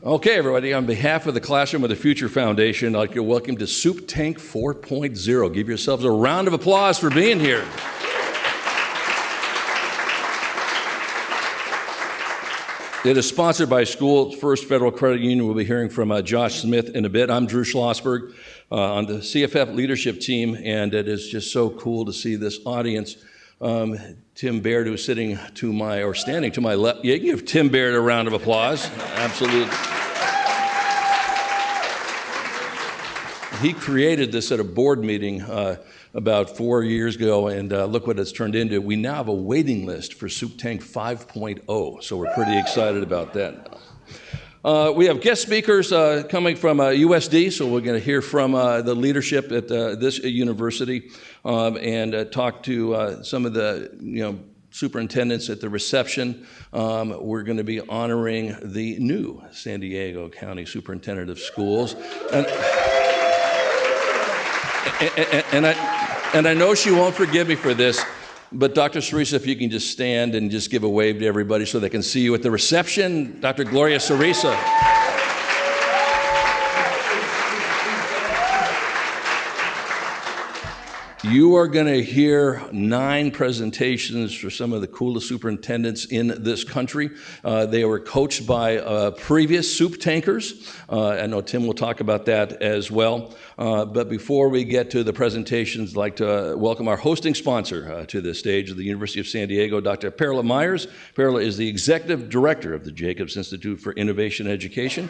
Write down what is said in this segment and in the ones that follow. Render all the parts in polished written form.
Okay, everybody, on behalf of the Classroom of the Future Foundation, I'd like to welcome to Supe Tank 4.0. Give yourselves a round of applause for being here. It is sponsored by School First Federal Credit Union. We'll be hearing from Josh Smith in a bit. I'm Drew Schlossberg on the CFF leadership team, and it is just so cool to see this audience. Tim Baird, who's sitting to my, or standing to my left. Yeah, give Tim Baird a round of applause. Absolutely. He created this at a board meeting about 4 years ago, and look what it's turned into. We now have a waiting list for Supe Tank 5.0, so we're pretty excited about that. We have guest speakers coming from USD, so we're going to hear from the leadership at this university and talk to some of the superintendents at the reception. We're going to be honoring the new San Diego County Superintendent of Schools. And I know she won't forgive me for this, but Dr. Cerisa, if you can just stand and just give a wave to everybody so they can see you at the reception. Dr. Gloria Cerisa. You are going to hear 9 presentations for some of the coolest superintendents in this country. They were coached by previous Supe Tankers. I know Tim will talk about that as well. But before we get to the presentations, I'd like to welcome our hosting sponsor to the stage of the University of San Diego, Dr. Perla Myers. Perla is the Executive Director of the Jacobs Institute for Innovation Education.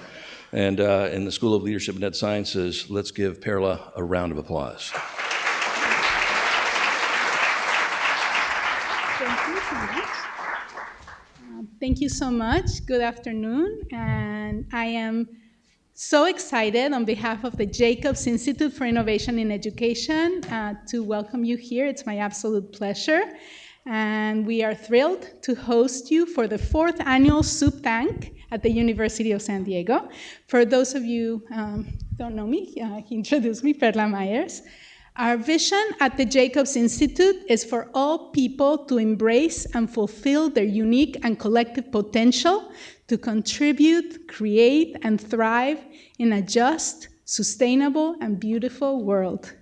And in the School of Leadership and Ed Sciences, let's give Perla a round of applause. Thank you so much. Good afternoon. And I am so excited on behalf of the Jacobs Institute for Innovation in Education to welcome you here. It's my absolute pleasure. And we are thrilled to host you for the 4th annual Supe Tank at the University of San Diego. For those of you who don't know me, he introduced me, Perla Myers. Our vision at the Jacobs Institute is for all people to embrace and fulfill their unique and collective potential to contribute, create, and thrive in a just, sustainable, and beautiful world.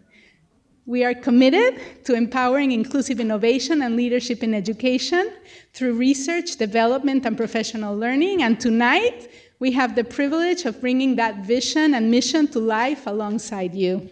We are committed to empowering inclusive innovation and leadership in education through research, development, and professional learning. And tonight, we have the privilege of bringing that vision and mission to life alongside you.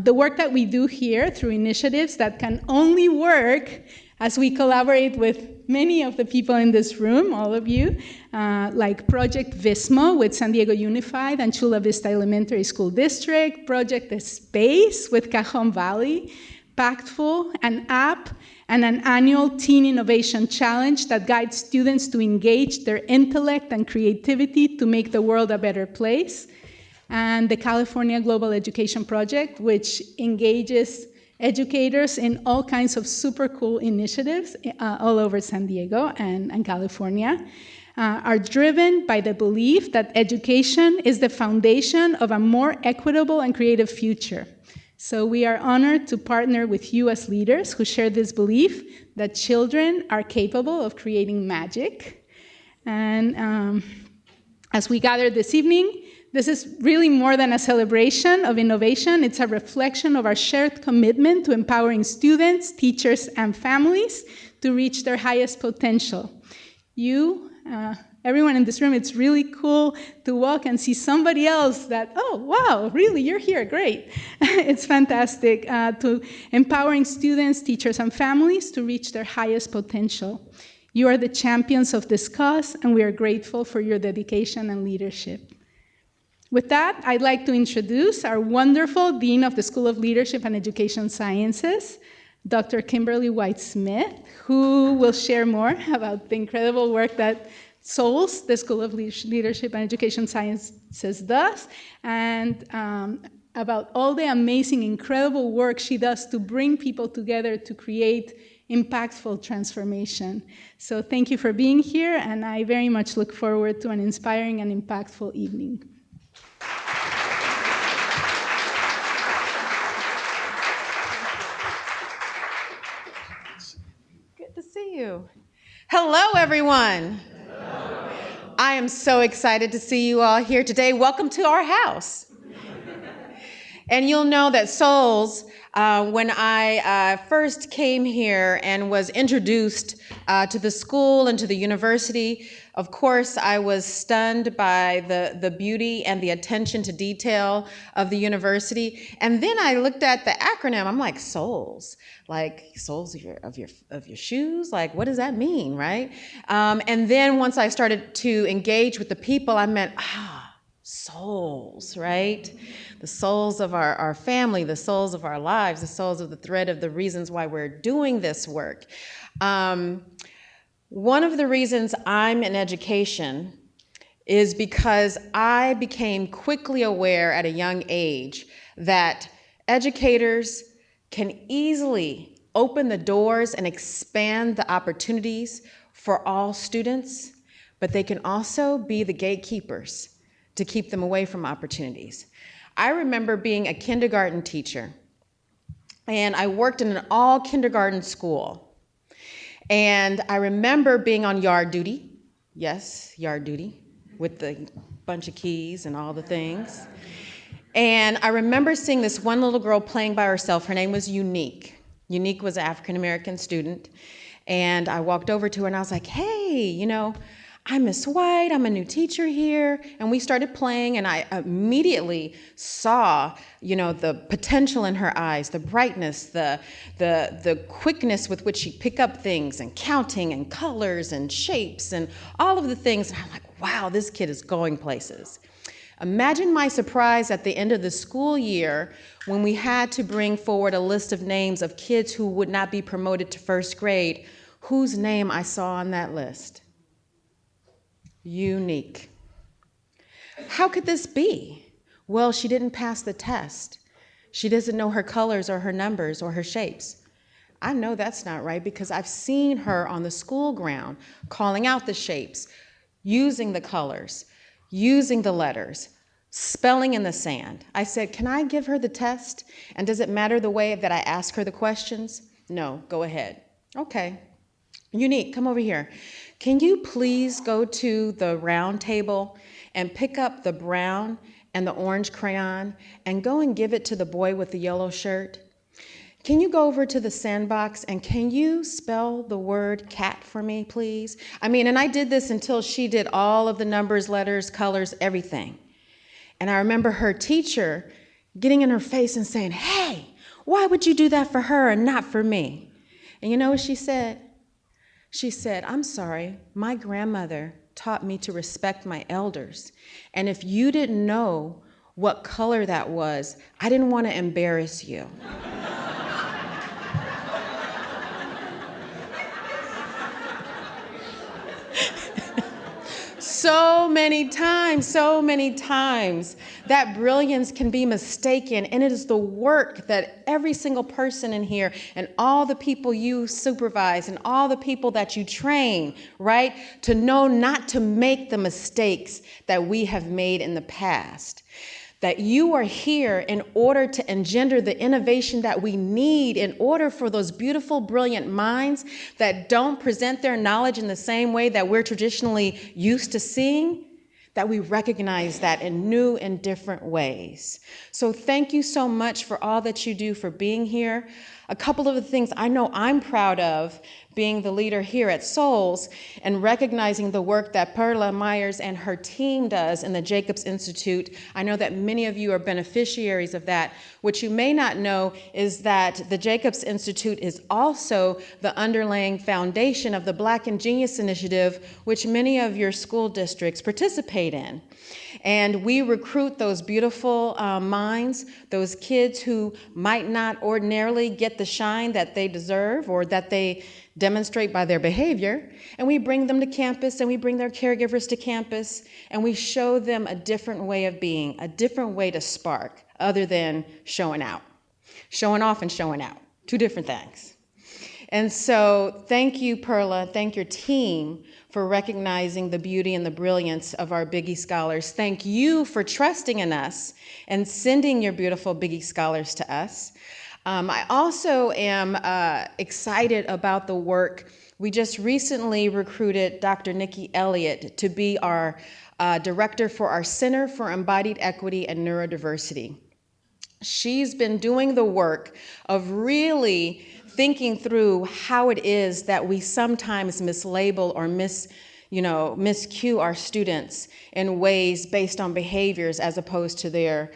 The work that we do here through initiatives that can only work as we collaborate with many of the people in this room, all of you, like Project Vismo with San Diego Unified and Chula Vista Elementary School District, Project Space with Cajon Valley, Pactful, an app, and an annual Teen Innovation Challenge that guides students to engage their intellect and creativity to make the world a better place, and the California Global Education Project, which engages educators in all kinds of super cool initiatives all over San Diego and California, are driven by the belief that education is the foundation of a more equitable and creative future. So we are honored to partner with you as leaders who share this belief that children are capable of creating magic. And as we gather this evening, this is really more than a celebration of innovation. It's a reflection of our shared commitment to empowering students, teachers, and families to reach their highest potential. You, everyone in this room, it's really cool to walk and see somebody else that, oh, wow, really, you're here, great. It's fantastic to empowering students, teachers, and families to reach their highest potential. You are the champions of this cause, and we are grateful for your dedication and leadership. With that, I'd like to introduce our wonderful Dean of the School of Leadership and Education Sciences, Dr. Kimberly White-Smith, who will share more about the incredible work that SOLS, the School of Leadership and Education Sciences, does, and about all the amazing, incredible work she does to bring people together to create impactful transformation. So thank you for being here, and I very much look forward to an inspiring and impactful evening. Good to see you. Hello, everyone. Hello. I am so excited to see you all here today. Welcome to our house. And you'll know that Souls, when I first came here and was introduced to the school and to the university, of course, I was stunned by the beauty and the attention to detail of the university. And then I looked at the acronym. I'm like, Souls, like soles of your shoes. Like, what does that mean, right? And then once I started to engage with the people, I meant, souls, right? The souls of our family, the souls of our lives, the souls of the thread of the reasons why we're doing this work. One of the reasons I'm in education is because I became quickly aware at a young age that educators can easily open the doors and expand the opportunities for all students, but they can also be the gatekeepers to keep them away from opportunities. I remember being a kindergarten teacher, and I worked in an all kindergarten school. And I remember being on yard duty, yes, yard duty, with the bunch of keys and all the things. And I remember seeing this one little girl playing by herself. Her name was Unique. Unique was an African-American student. And I walked over to her and I was like, hey, I'm Miss White, I'm a new teacher here. And we started playing and I immediately saw, the potential in her eyes, the brightness, the quickness with which she'd pick up things and counting and colors and shapes and all of the things. And I'm like, wow, this kid is going places. Imagine my surprise at the end of the school year when we had to bring forward a list of names of kids who would not be promoted to first grade, whose name I saw on that list. Unique. How could this be? Well, she didn't pass the test. She doesn't know her colors or her numbers or her shapes. I know that's not right because I've seen her on the school ground calling out the shapes, using the colors, using the letters, spelling in the sand. I said, can I give her the test? And does it matter the way that I ask her the questions? No, go ahead. Okay. Unique, come over here. Can you please go to the round table and pick up the brown and the orange crayon and go and give it to the boy with the yellow shirt? Can you go over to the sandbox and can you spell the word cat for me, please? And I did this until she did all of the numbers, letters, colors, everything. And I remember her teacher getting in her face and saying, hey, why would you do that for her and not for me? And you know what she said? She said, I'm sorry, my grandmother taught me to respect my elders. And if you didn't know what color that was, I didn't want to embarrass you. So many times, that brilliance can be mistaken, and it is the work that every single person in here and all the people you supervise and all the people that you train, right, to know not to make the mistakes that we have made in the past. That you are here in order to engender the innovation that we need in order for those beautiful, brilliant minds that don't present their knowledge in the same way that we're traditionally used to seeing, that we recognize that in new and different ways. So thank you so much for all that you do, for being here. A couple of the things I know I'm proud of being the leader here at Souls and recognizing the work that Perla Myers and her team does in the Jacobs Institute. I know that many of you are beneficiaries of that. What you may not know is that the Jacobs Institute is also the underlying foundation of the Black and Genius Initiative, which many of your school districts participate in. And we recruit those beautiful minds, those kids who might not ordinarily get the shine that they deserve or that they demonstrate by their behavior, and we bring them to campus and we bring their caregivers to campus and we show them a different way of being, a different way to spark other than showing out. Showing off and showing out, two different things. And so thank you, Perla, thank your team for recognizing the beauty and the brilliance of our Biggie Scholars. Thank you for trusting in us and sending your beautiful Biggie Scholars to us. I also am excited about the work We just recently recruited Dr. Nikki Elliott to be our director for our Center for Embodied Equity and Neurodiversity. She's been doing the work of really thinking through how it is that we sometimes mislabel or miscue our students in ways based on behaviors as opposed to their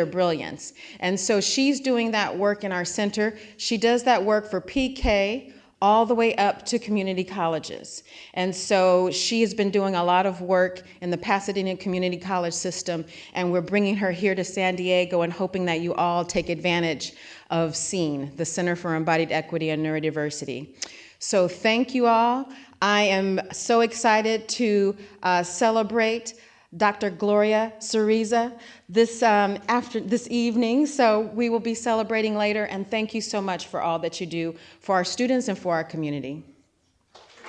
brilliance. And so she's doing that work in our center. She does that work for PK all the way up to community colleges. And so she has been doing a lot of work in the Pasadena Community College system, and we're bringing her here to San Diego and hoping that you all take advantage of SEEN, the Center for Embodied Equity and Neurodiversity. So thank you all. I am so excited to celebrate Dr. Gloria Cereza this evening, so we will be celebrating later, and thank you so much for all that you do for our students and for our community.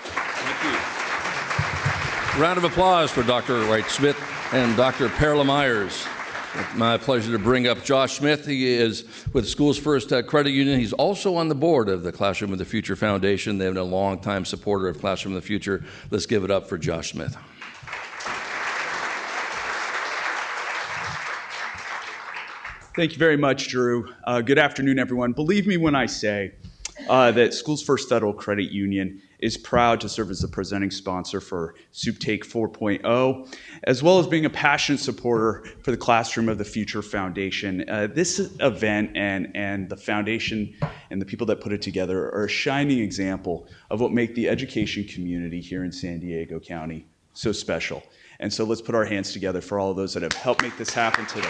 Thank you. Round of applause for Dr. Wright-Smith and Dr. Perla Myers. It's my pleasure to bring up Josh Smith. He is with Schools First Credit Union. He's also on the board of the Classroom of the Future Foundation. They've been a long-time supporter of Classroom of the Future. Let's give it up for Josh Smith. Thank you very much, Drew. Good afternoon, everyone. Believe me when I say that Schools First Federal Credit Union is proud to serve as the presenting sponsor for Supe Tank 4.0, as well as being a passionate supporter for the Classroom of the Future Foundation. This event and the foundation and the people that put it together are a shining example of what make the education community here in San Diego County so special. And so let's put our hands together for all of those that have helped make this happen today.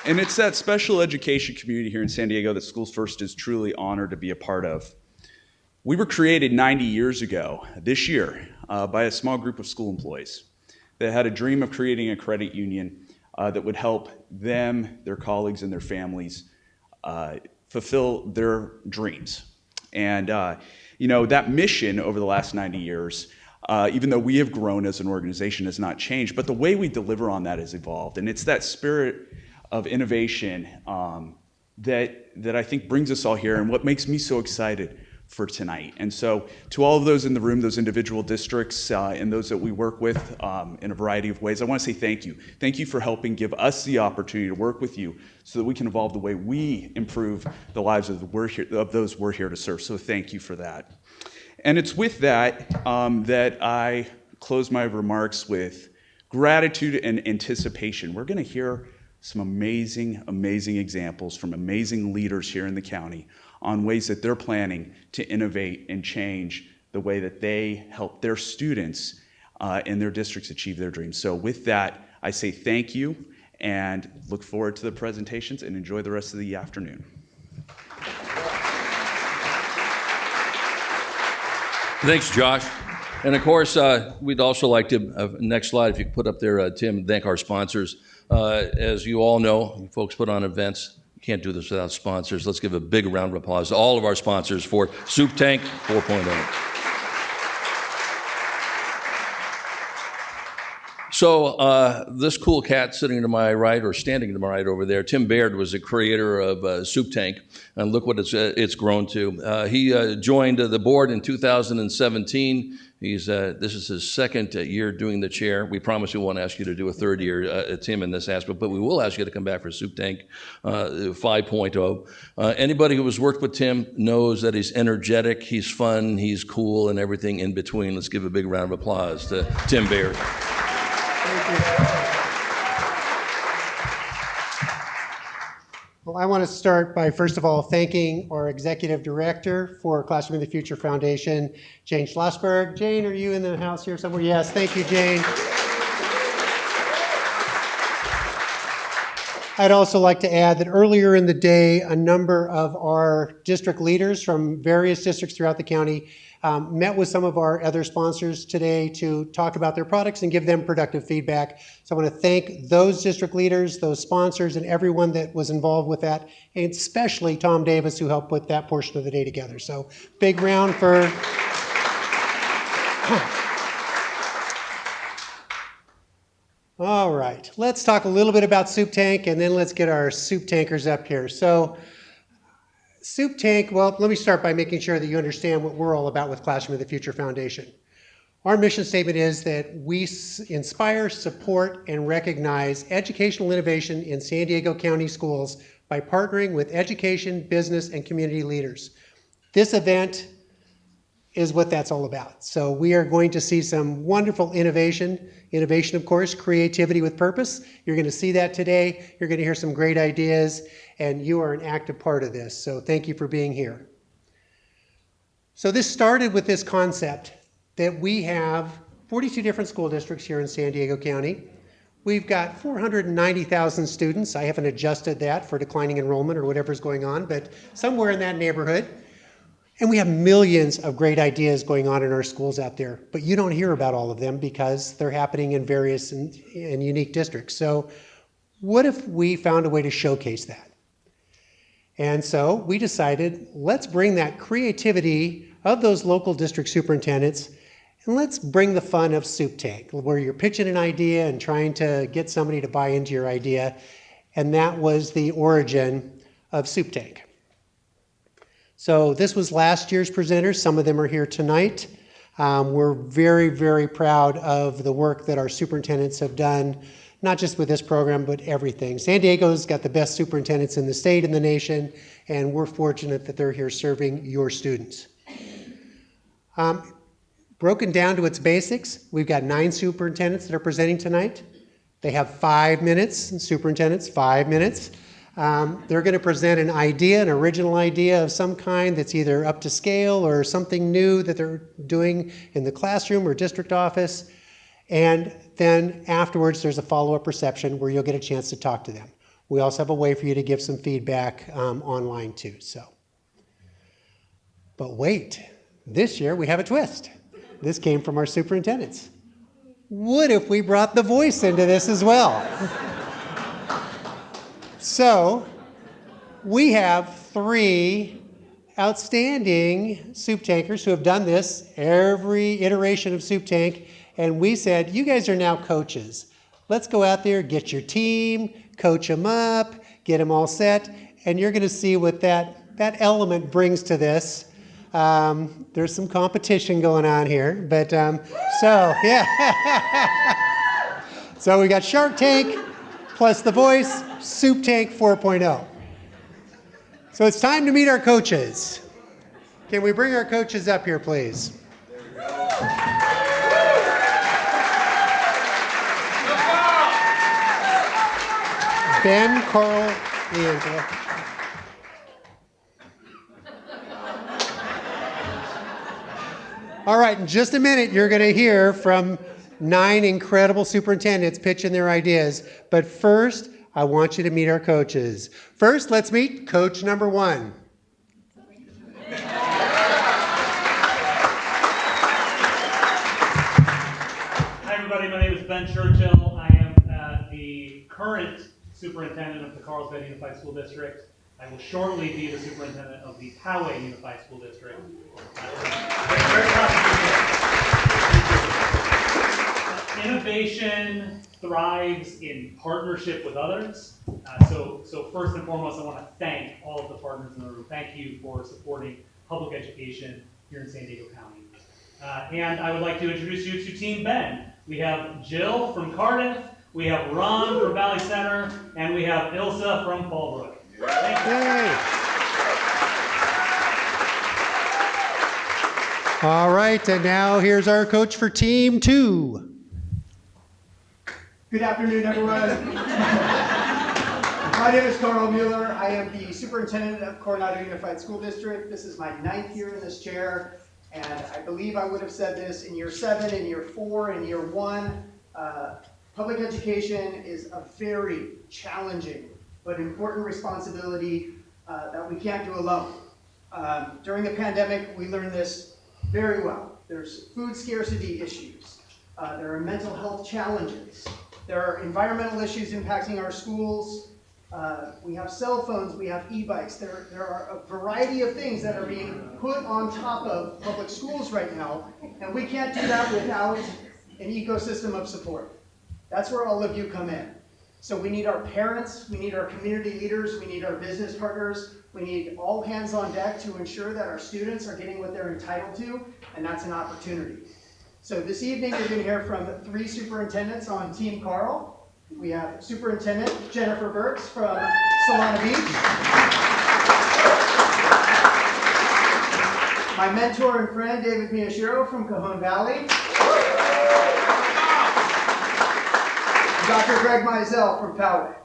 And it's that special education community here in San Diego that Schools First is truly honored to be a part of. We were created 90 years ago, this year, by a small group of school employees that had a dream of creating a credit union that would help them, their colleagues, and their families fulfill their dreams. And that mission over the last 90 years, even though we have grown as an organization, has not changed, but the way we deliver on that has evolved. And it's that spirit of innovation that I think brings us all here and what makes me so excited for tonight. And so to all of those in the room, those individual districts and those that we work with in a variety of ways, I want to say thank you. Thank you for helping give us the opportunity to work with you so that we can evolve the way we improve the lives of those we're here to serve. So thank you for that. And it's with that that I close my remarks with gratitude and anticipation. We're going to hear some amazing, amazing examples from amazing leaders here in the county on ways that they're planning to innovate and change the way that they help their students in their districts achieve their dreams. So with that, I say thank you and look forward to the presentations and enjoy the rest of the afternoon. Thanks, Josh. And of course, we'd also like to, next slide, if you could put up there, Tim, thank our sponsors. As you all know, folks put on events. You can't do this without sponsors. Let's give a big round of applause to all of our sponsors for Supe Tank 4.0. So this cool cat sitting to my right, or standing to my right over there, Tim Baird, was the creator of Supe Tank, and look what it's grown to. He joined the board in 2017. This is his second year doing the chair. We promise we won't ask you to do a third year, Tim, in this aspect, but we will ask you to come back for Supe Tank 5.0. Anybody who has worked with Tim knows that he's energetic, he's fun, he's cool, and everything in between. Let's give a big round of applause to Tim Baird. Well, I want to start by, first of all, thanking our Executive Director for Classroom of the Future Foundation, Jane Schlossberg. Jane, are you in the house here somewhere? Yes, thank you, Jane. I'd also like to add that earlier in the day, a number of our district leaders from various districts throughout the county met with some of our other sponsors today to talk about their products and give them productive feedback. So I want to thank those district leaders, those sponsors, and everyone that was involved with that, and especially Tom Davis, who helped put that portion of the day together. So big round for... All right, let's talk a little bit about Supe Tank, and then let's get our Supe Tankers up here. So Supe Tank, well, let me start by making sure that you understand what we're all about with Classroom of the Future Foundation. Our mission statement is that we inspire, support, and recognize educational innovation in San Diego County schools by partnering with education, business, and community leaders. This event is what that's all about. So we are going to see some wonderful innovation. Innovation, of course, creativity with purpose. You're going to see that today. You're going to hear some great ideas, and you are an active part of this. So thank you for being here. So this started with this concept that we have 42 different school districts here in San Diego County. We've got 490,000 students. I haven't adjusted that for declining enrollment or whatever's going on, but somewhere in that neighborhood. And we have millions of great ideas going on in our schools out there, but you don't hear about all of them because they're happening in various and unique districts. So what if we found a way to showcase that? And so we decided, let's bring that creativity of those local district superintendents, and let's bring the fun of Supe Tank, where you're pitching an idea and trying to get somebody to buy into your idea. And that was the origin of Supe Tank. So this was last year's presenters. Some of them are here tonight. We're very, very proud of the work that our superintendents have done, not just with this program, but everything. San Diego's got the best superintendents in the state and the nation, and we're fortunate that they're here serving your students. Broken down to its basics, we've got 9 superintendents that are presenting tonight. They have 5 minutes, superintendents, 5 minutes. They're going to present an idea, an original idea of some kind that's either up to scale or something new that they're doing in the classroom or district office. And then afterwards, there's a follow-up reception where you'll get a chance to talk to them. We also have a way for you to give some feedback online too. But wait, this year we have a twist. This came from our superintendents. What if we brought the voice into this as well? So we have 3 outstanding Supe Tankers who have done this, every iteration of Supe Tank, and we said, you guys are now coaches. Let's go out there, get your team, coach them up, get them all set, and you're going to see what that element brings to this. There's some competition going on here, but yeah. So we got Shark Tank plus the voice, Supe Tank 4.0. So it's time to meet our coaches. Can we bring our coaches up here, please? Ben, Carl, Angela. All right, in just a minute, you're going to hear from 9 incredible superintendents pitching their ideas. But first, I want you to meet our coaches. First, let's meet coach number 1. Hi, everybody. My name is Ben Churchill. I am the current superintendent of the Carlsbad Unified School District. I will shortly be the superintendent of the Poway Unified School District. Very proud to be here. Innovation thrives in partnership with others. So first and foremost, I want to thank all of the partners in the room. Thank you for supporting public education here in San Diego County. And I would like to introduce you to Team Ben. We have Jill from Cardiff, we have Ron from Valley Center, and we have Ilsa from Fallbrook. Thank you. Yay. All right, and now here's our coach for Team 2. Good afternoon, everyone. My name is Carl Mueller. I am the superintendent of Coronado Unified School District. This is my 9th year in this chair, and I believe I would have said this in year 7, in year 4, in year 1. Public education is a very challenging but important responsibility that we can't do alone. During the pandemic, we learned this very well. There's food scarcity issues. There are mental health challenges. There are environmental issues impacting our schools. We have cell phones, we have e-bikes. There are a variety of things that are being put on top of public schools right now, and we can't do that without an ecosystem of support. That's where all of you come in. So we need our parents, we need our community leaders, we need our business partners, We need all hands on deck to ensure that our students are getting what they're entitled to, and that's an opportunity. So this evening, you're going to hear from 3 superintendents on Team Carl. We have Superintendent Jennifer Burks from Solana Beach. My mentor and friend, David Miyashiro from Cajon Valley. Dr. Greg Mizell from Poway.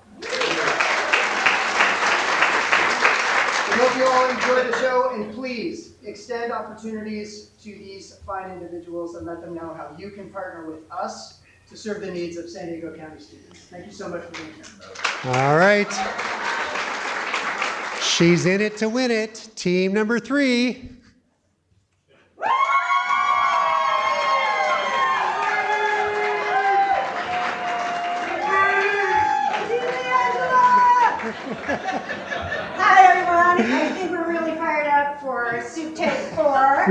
I hope you all enjoyed the show, and please extend opportunities to these fine individuals and let them know how you can partner with us to serve the needs of San Diego County students. Thank you so much for being here. All right. She's in it to win it. Team number 3. Hi everyone, I think we're really fired up for Supe Tank 4.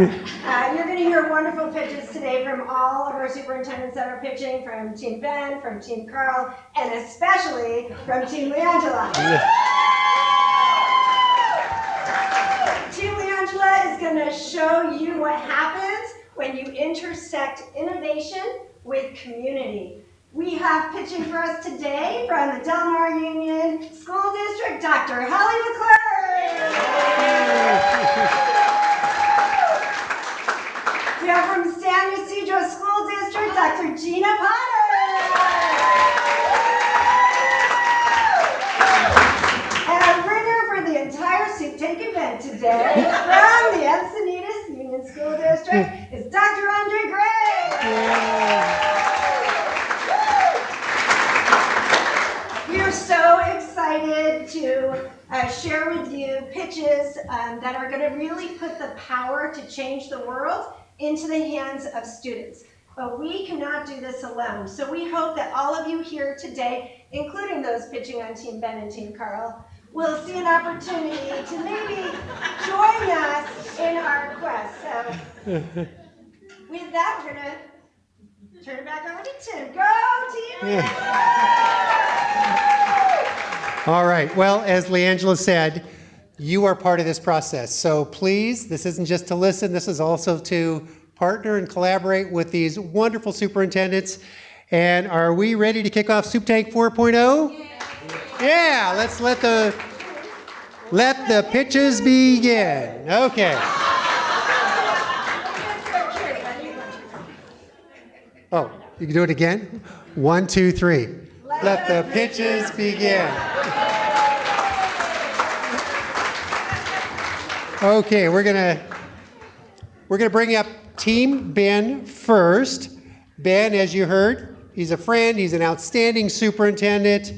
You're going to hear wonderful pitches today from all of our superintendents that are pitching, from Team Ben, from Team Carl, and especially from Team Leangela. Team Leangela is going to show you what happens when you intersect innovation with community. We have pitching for us today from the Del Mar Union School District, Dr. Holly McCowan. We have from San Ysidro School District, Dr. Gina Potter. And a winner for the entire Supe Tank event today from the Encinitas Union School District is Dr. Andre Gray. We are so excited to share with you pitches that are going to really put the power to change the world into the hands of students. But we cannot do this alone. So we hope that all of you here today, including those pitching on Team Ben and Team Carl, will see an opportunity to maybe join us in our quest. So with that, we're going to turn it back over to Tim. Go, Team! All right. Well, as Leangela said, you are part of this process. So please, this isn't just to listen. This is also to partner and collaborate with these wonderful superintendents. And are we ready to kick off Supe Tank 4.0? Yeah. Let's let the pitches begin. Okay. Oh, you can do it again? 1, 2, 3. Let the pitches begin. Okay, we're gonna bring up Team Ben first. Ben, as you heard, he's a friend. He's an outstanding superintendent.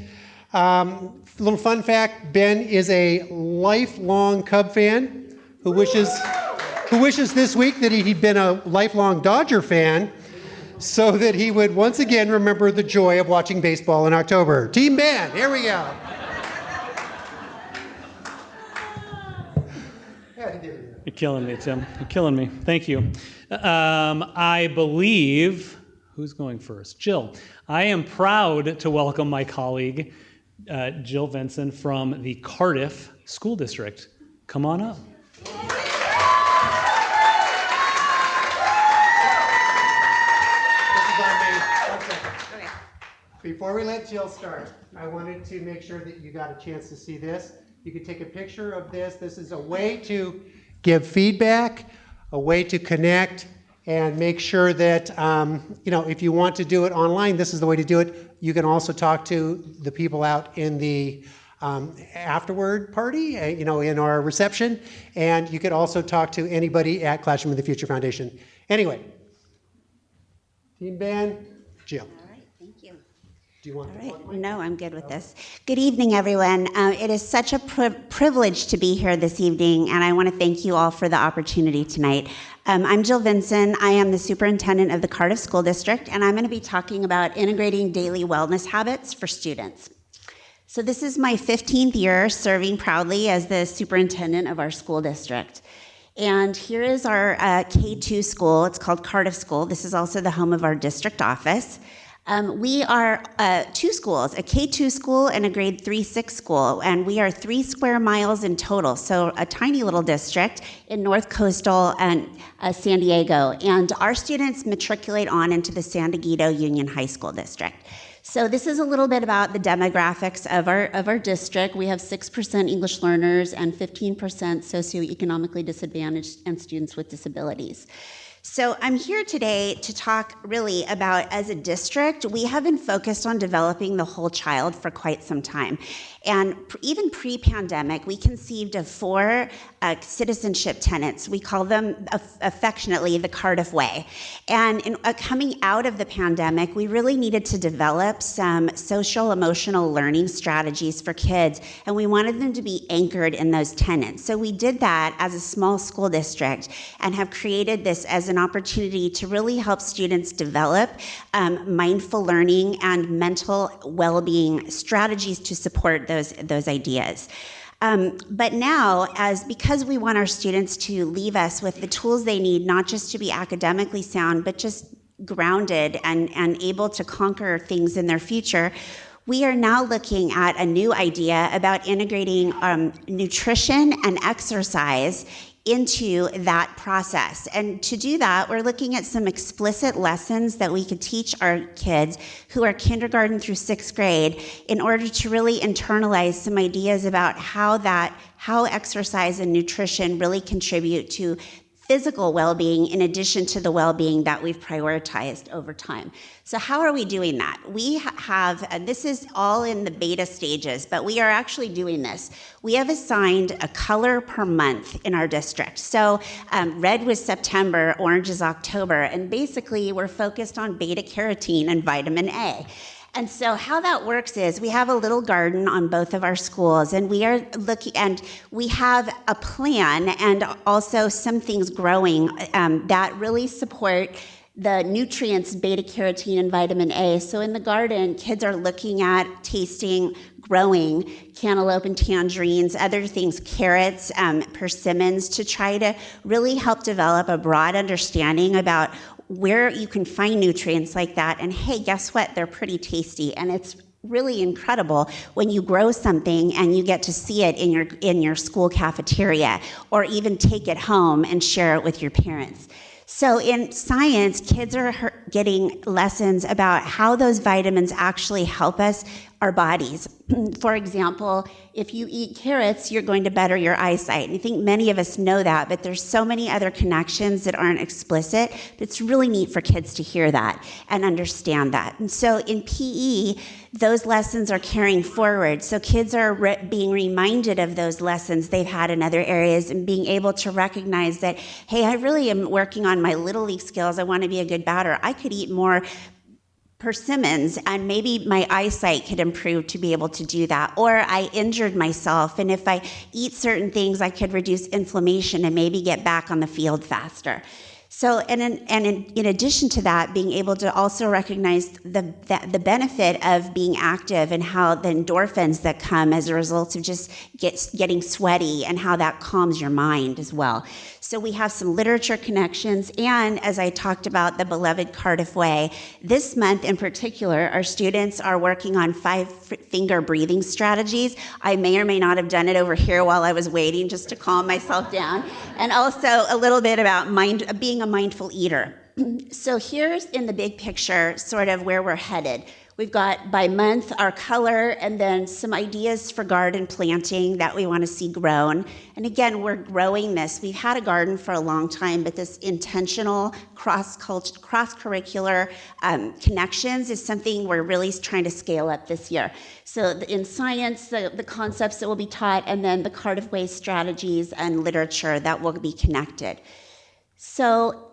Little fun fact: Ben is a lifelong Cub fan who wishes this week that he'd been a lifelong Dodger fan, so that he would once again remember the joy of watching baseball in October. Team Ben, here we go. You're killing me, Tim. You're killing me. Thank you. I believe, who's going first? Jill. I am proud to welcome my colleague, Jill Vinson from the Cardiff School District. Come on up. Before we let Jill start, I wanted to make sure that you got a chance to see this. You could take a picture of this. This is a way to give feedback, a way to connect, and make sure that, if you want to do it online, this is the way to do it. You can also talk to the people out in the afterward party, in our reception, and you could also talk to anybody at Classroom of the Future Foundation. Anyway, Team Ben, Jill. Do you want All right. No, I'm good with this. Good evening, everyone. It is such a privilege to be here this evening, and I want to thank you all for the opportunity tonight. I'm Jill Vinson. I am the superintendent of the Cardiff School District, and I'm going to be talking about integrating daily wellness habits for students. So this is my 15th year serving proudly as the superintendent of our school district. And here is our K-2 school. It's called Cardiff School. This is also the home of our district office. We are two schools, a K-2 school and a grade 3-6 school, and we are 3 square miles in total, so a tiny little district in North Coastal and San Diego, and our students matriculate on into the San Diego Union High School District. So this is a little bit about the demographics of our district. We have 6% English learners and 15% socioeconomically disadvantaged and students with disabilities. So I'm here today to talk really about, as a district, we have been focused on developing the whole child for quite some time. And even pre-pandemic, we conceived of 4 citizenship tenets. We call them affectionately the Cardiff Way. And coming out of the pandemic, we really needed to develop some social emotional learning strategies for kids, and we wanted them to be anchored in those tenets. So we did that as a small school district and have created this as an opportunity to really help students develop mindful learning and mental well-being strategies to support those ideas. But now, because we want our students to leave us with the tools they need, not just to be academically sound, but just grounded and able to conquer things in their future, we are now looking at a new idea about integrating nutrition and exercise into that process. And to do that, we're looking at some explicit lessons that we could teach our kids who are kindergarten through 6th grade in order to really internalize some ideas about how exercise and nutrition really contribute to physical well-being in addition to the well-being that we've prioritized over time. So how are we doing that? We have, and this is all in the beta stages, but we are actually doing this. We have assigned a color per month in our district. So red was September, orange is October, and basically we're focused on beta carotene and vitamin A. And so how that works is we have a little garden on both of our schools, and we are looking, and we have a plan and also some things growing that really support the nutrients beta carotene and vitamin A. So in the garden, kids are looking at, tasting, growing cantaloupe and tangerines, other things, carrots, persimmons, to try to really help develop a broad understanding about where you can find nutrients like that. And hey, guess what? They're pretty tasty. And it's really incredible when you grow something and you get to see it in your school cafeteria, or even take it home and share it with your parents. So in science, kids are getting lessons about how those vitamins actually help us, our bodies. For example, if you eat carrots, you're going to better your eyesight. And I think many of us know that, but there's so many other connections that aren't explicit. But it's really neat for kids to hear that and understand that. And so in PE, those lessons are carrying forward. So kids are being reminded of those lessons they've had in other areas and being able to recognize that, hey, I really am working on my Little League skills. I want to be a good batter. I could eat more persimmons and maybe my eyesight could improve to be able to do that. Or I injured myself, and if I eat certain things, I could reduce inflammation and maybe get back on the field faster. So, in addition to that, being able to also recognize the benefit of being active and how the endorphins that come as a result of just getting sweaty and how that calms your mind as well. So we have some literature connections, and as I talked about, the beloved Cardiff Way. This month in particular, our students are working on 5-finger breathing strategies. I may or may not have done it over here while I was waiting just to calm myself down. And also a little bit about being a mindful eater. So here's in the big picture sort of where we're headed. We've got by month our color, and then some ideas for garden planting that we want to see grown. And again, we're growing this. We've had a garden for a long time, but this intentional cross-curricular connections is something we're really trying to scale up this year. So in science, the concepts that will be taught, and then the Cardiff Way strategies and literature that will be connected. So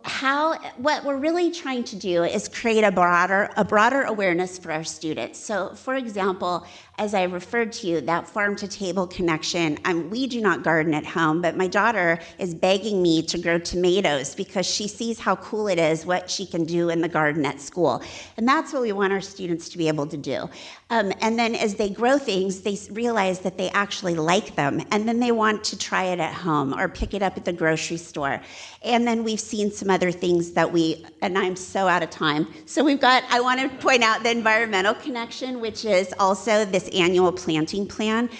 what we're really trying to do is create a broader awareness for our students. So for example, as I referred to, that farm-to-table connection, we do not garden at home, but my daughter is begging me to grow tomatoes because she sees how cool it is, what she can do in the garden at school. And that's what we want our students to be able to do. And then as they grow things, they realize that they actually like them, and then they want to try it at home or pick it up at the grocery store. And then we've seen some other things that and I'm so out of time. So I want to point out the environmental connection, which is also this annual planting plan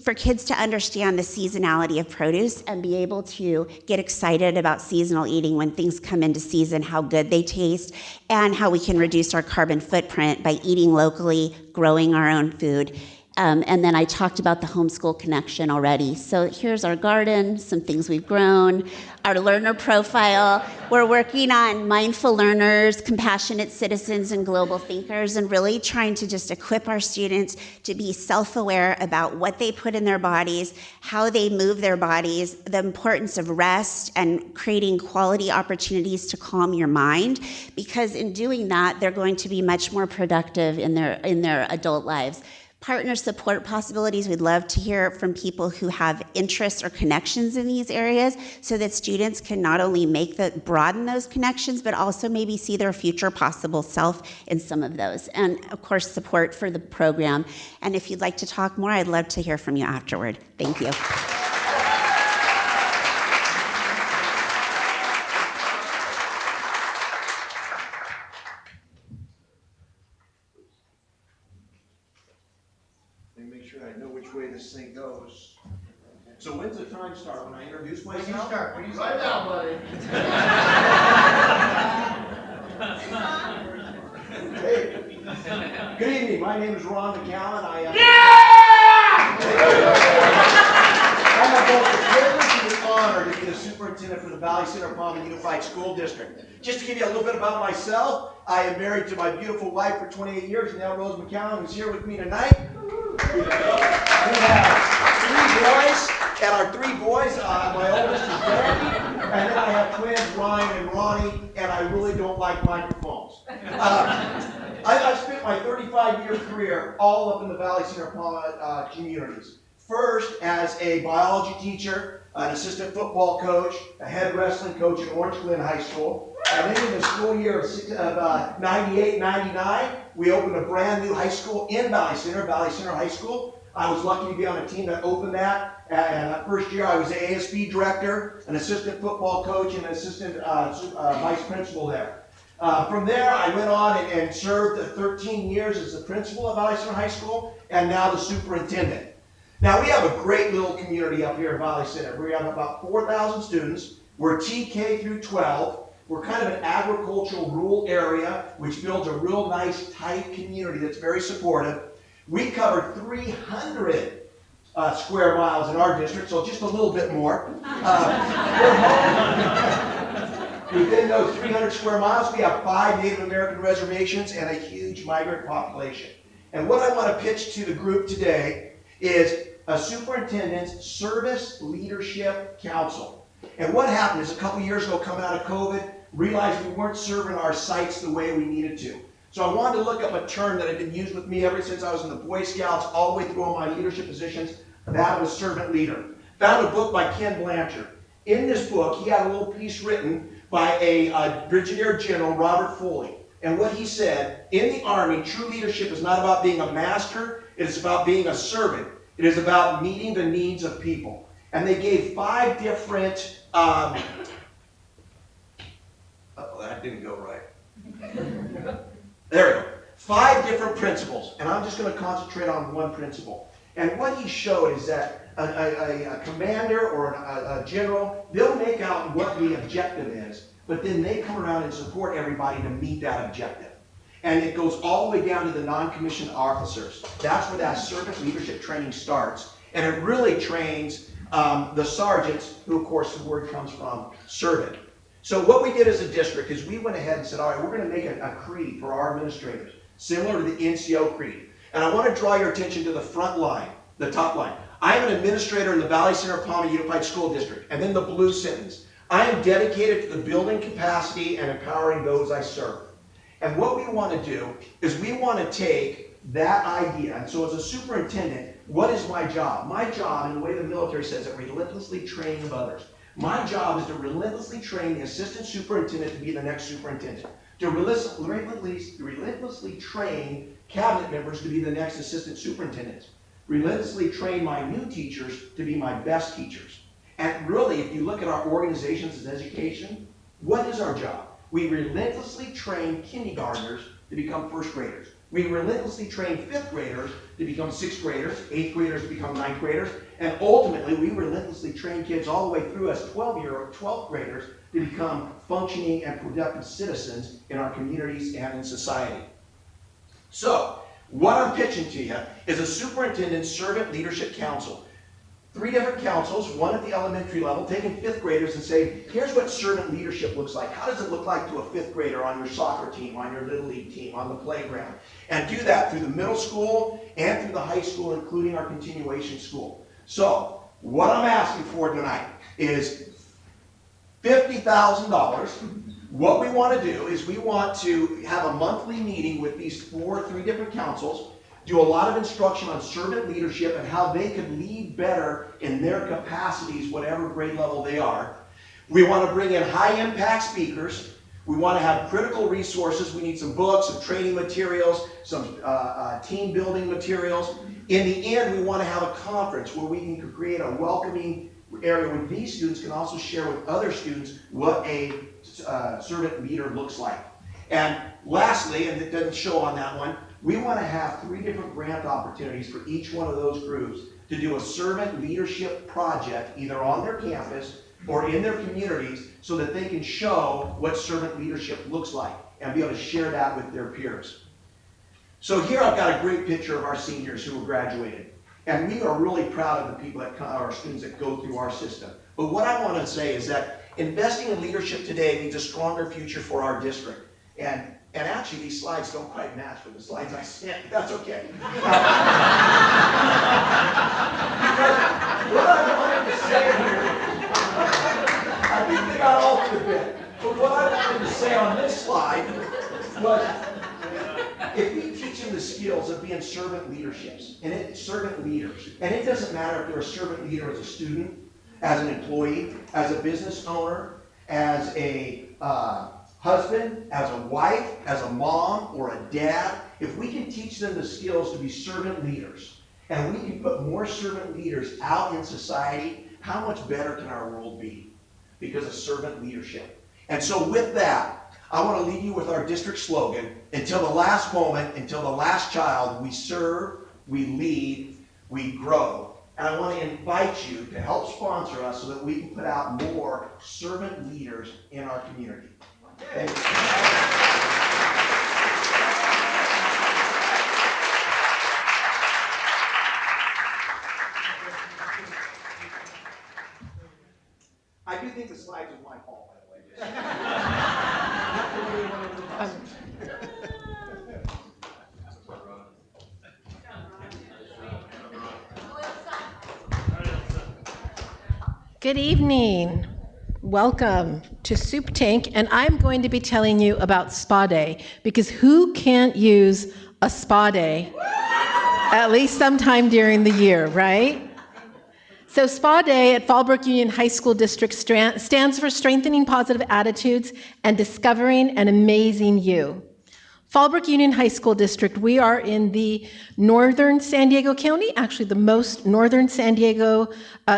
for kids to understand the seasonality of produce and be able to get excited about seasonal eating when things come into season, how good they taste, and how we can reduce our carbon footprint by eating locally, growing our own food. And then I talked about the homeschool connection already. So here's our garden, some things we've grown, our learner profile. We're working on mindful learners, compassionate citizens, and global thinkers, and really trying to just equip our students to be self-aware about what they put in their bodies, how they move their bodies, the importance of rest, and creating quality opportunities to calm your mind, because in doing that, they're going to be much more productive in their adult lives. Partner support possibilities, we'd love to hear from people who have interests or connections in these areas so that students can not only broaden those connections, but also maybe see their future possible self in some of those. And of course, support for the program. And if you'd like to talk more, I'd love to hear from you afterward. Thank you. Make sure I know which way this thing goes. So when's the time start? When I introduce myself? When you start. Right now, buddy. Hey. Good evening. My name is Ron McCowan. I have both the privilege and the honor to be the superintendent for the Valley Center-Pauma Unified School District. Just to give you a little bit about myself, I am married to my beautiful wife for 28 years, now Rose McCowan, who's here with me tonight. We have 3 boys, and our 3 boys, my oldest is Ben, and then I have twins, Ryan and Ronnie, and I really don't like microphones. I've spent my 35-year career all up in the Valley Center-Pauma communities. First as a biology teacher, an assistant football coach, a head wrestling coach at Orange Glen High School. And then in the school year of 98-99, we opened a brand new high school in Valley Center High School. I was lucky to be on a team that opened that. And that first year I was the ASB director, an assistant football coach, and an assistant vice principal there. From there, I went on and served 13 years as the principal of Valley Center High School, and now the superintendent. Now, we have a great little community up here in Valley Center. We have about 4,000 students. We're TK through 12. We're kind of an agricultural rural area, which builds a real nice, tight community that's very supportive. We cover 300 square miles in our district, so just a little bit more. Within those 300 square miles, we have 5 Native American reservations and a huge migrant population. And what I want to pitch to the group today is a Superintendent's Service Leadership Council. And what happened is a couple years ago, coming out of COVID, realized we weren't serving our sites the way we needed to. So I wanted to look up a term that had been used with me ever since I was in the Boy Scouts, all the way through all my leadership positions, that was servant leader. Found a book by Ken Blanchard. In this book, he had a little piece written by a Brigadier General, Robert Foley. And what he said, in the Army, true leadership is not about being a master, it is about being a servant. It is about meeting the needs of people. And they gave 5 different, that didn't go right. There we go. 5 different principles, and I'm just going to concentrate on one principle. And what he showed is that a commander or a general, they'll make out what the objective is, but then they come around and support everybody to meet that objective. And it goes all the way down to the non-commissioned officers. That's where that servant leadership training starts. And it really trains the sergeants, who of course the word comes from servant. So what we did as a district is we went ahead and said, all right, we're going to make a creed for our administrators, similar to the NCO creed. And I want to draw your attention to the front line, the top line. I am an administrator in the Valley Center-Pauma Unified School District. And then the blue sentence. I am dedicated to the building capacity and empowering those I serve. And what we want to do is we want to take that idea. And so as a superintendent, what is my job? My job, in the way the military says it, relentlessly training of others. My job is to relentlessly train the assistant superintendent to be the next superintendent. To relentlessly train cabinet members to be the next assistant superintendents. Relentlessly train my new teachers to be my best teachers. And really, if you look at our organizations as education, What is our job? We relentlessly train kindergartners to become first graders. We relentlessly train fifth graders to become sixth graders, eighth graders to become ninth graders, and ultimately we relentlessly train kids all the way through as 12th graders to become functioning and productive citizens in our communities and in society. So, what I'm pitching to you is a superintendent servant leadership council. 3 different councils, one at the elementary level, taking fifth graders and saying, here's what servant leadership looks like. How does it look like to a fifth grader on your soccer team, on your little league team, on the playground? And do that through the middle school and through the high school, including our continuation school. So, what I'm asking for tonight is $50,000. What we want to do is we want to have a monthly meeting with these 3 different councils, do a lot of instruction on servant leadership and how they could lead better in their capacities, whatever grade level they are. We want to bring in high-impact speakers. We want to have critical resources. We need some books, some training materials, some team-building materials. In the end, we want to have a conference where we can create a welcoming area where these students can also share with other students what a servant leader looks like. And lastly, and it doesn't show on that one, we want to have 3 different grant opportunities for each one of those groups to do a servant leadership project either on their campus or in their communities so that they can show what servant leadership looks like and be able to share that with their peers. So here I've got a great picture of our seniors who have graduated. And we are really proud of the people that our students that go through our system. But what I want to say is that investing in leadership today means a stronger future for our district. And actually, these slides don't quite match with the slides I sent. That's okay. Because what I wanted to say here, I think they got altered a bit. But what I wanted to say on this slide was, if we teach them the skills of being servant leaderships, servant leaders, and it doesn't matter if they're a servant leader as a student, as an employee, as a business owner, as a husband, as a wife, as a mom, or a dad, if we can teach them the skills to be servant leaders, and we can put more servant leaders out in society, how much better can our world be? Because of servant leadership. And so with that, I want to leave you with our district slogan, until the last moment, until the last child, we serve, we lead, we grow. And I want to invite you to help sponsor us so that we can put out more servant leaders in our community. Thank you. I do think the slides are my fault, by the way. Good evening. Welcome to Supe Tank, and I'm going to be telling you about Spa Day, because who can't use a spa day at least sometime during the year, right? So Spa Day at Fallbrook Union High School District stands for Strengthening Positive Attitudes and Discovering an Amazing You. Fallbrook Union High School District, we are in the northern San Diego County, actually the most northern San Diego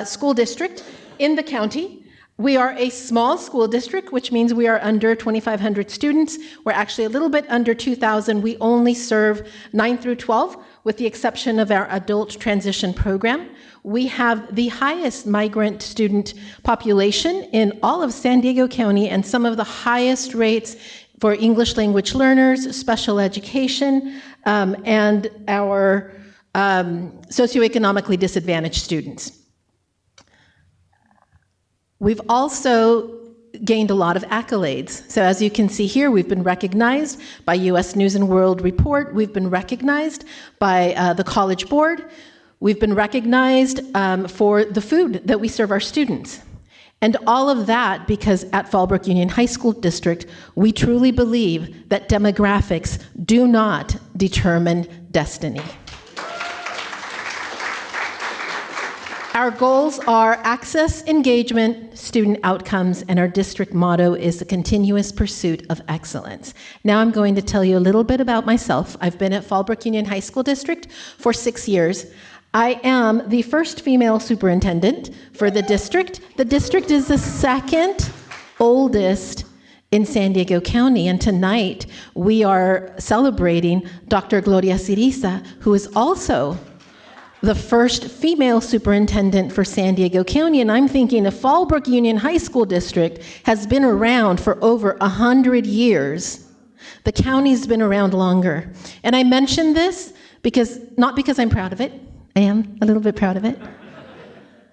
school district in the county. We are a small school district, which means we are under 2,500 students. We're actually a little bit under 2,000. We only serve 9 through 12, with the exception of our adult transition program. We have the highest migrant student population in all of San Diego County and some of the highest rates for English language learners, special education, and our socioeconomically disadvantaged students. We've also gained a lot of accolades. So as you can see here, we've been recognized by U.S. News and World Report. We've been recognized by the College Board. We've been recognized for the food that we serve our students. And all of that because at Fallbrook Union High School District, we truly believe that demographics do not determine destiny. Our goals are access, engagement, student outcomes, and our district motto is the continuous pursuit of excellence. Now I'm going to tell you a little bit about myself. I've been at Fallbrook Union High School District for 6 years. I am the first female superintendent for the district. The district is the second oldest in San Diego County. And tonight, we are celebrating Dr. Gloria Siriza, who is also the first female superintendent for San Diego County. And I'm thinking if Fallbrook Union High School District has been around for over 100 years, the county's been around longer. And I mention this because, not because I'm proud of it, I am a little bit proud of it.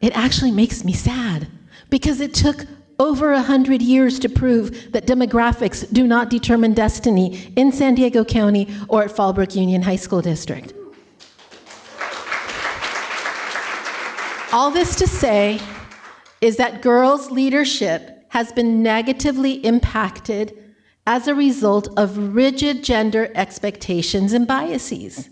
It actually makes me sad because it took over 100 years to prove that demographics do not determine destiny in San Diego County or at Fallbrook Union High School District. All this to say is that girls' leadership has been negatively impacted as a result of rigid gender expectations and biases.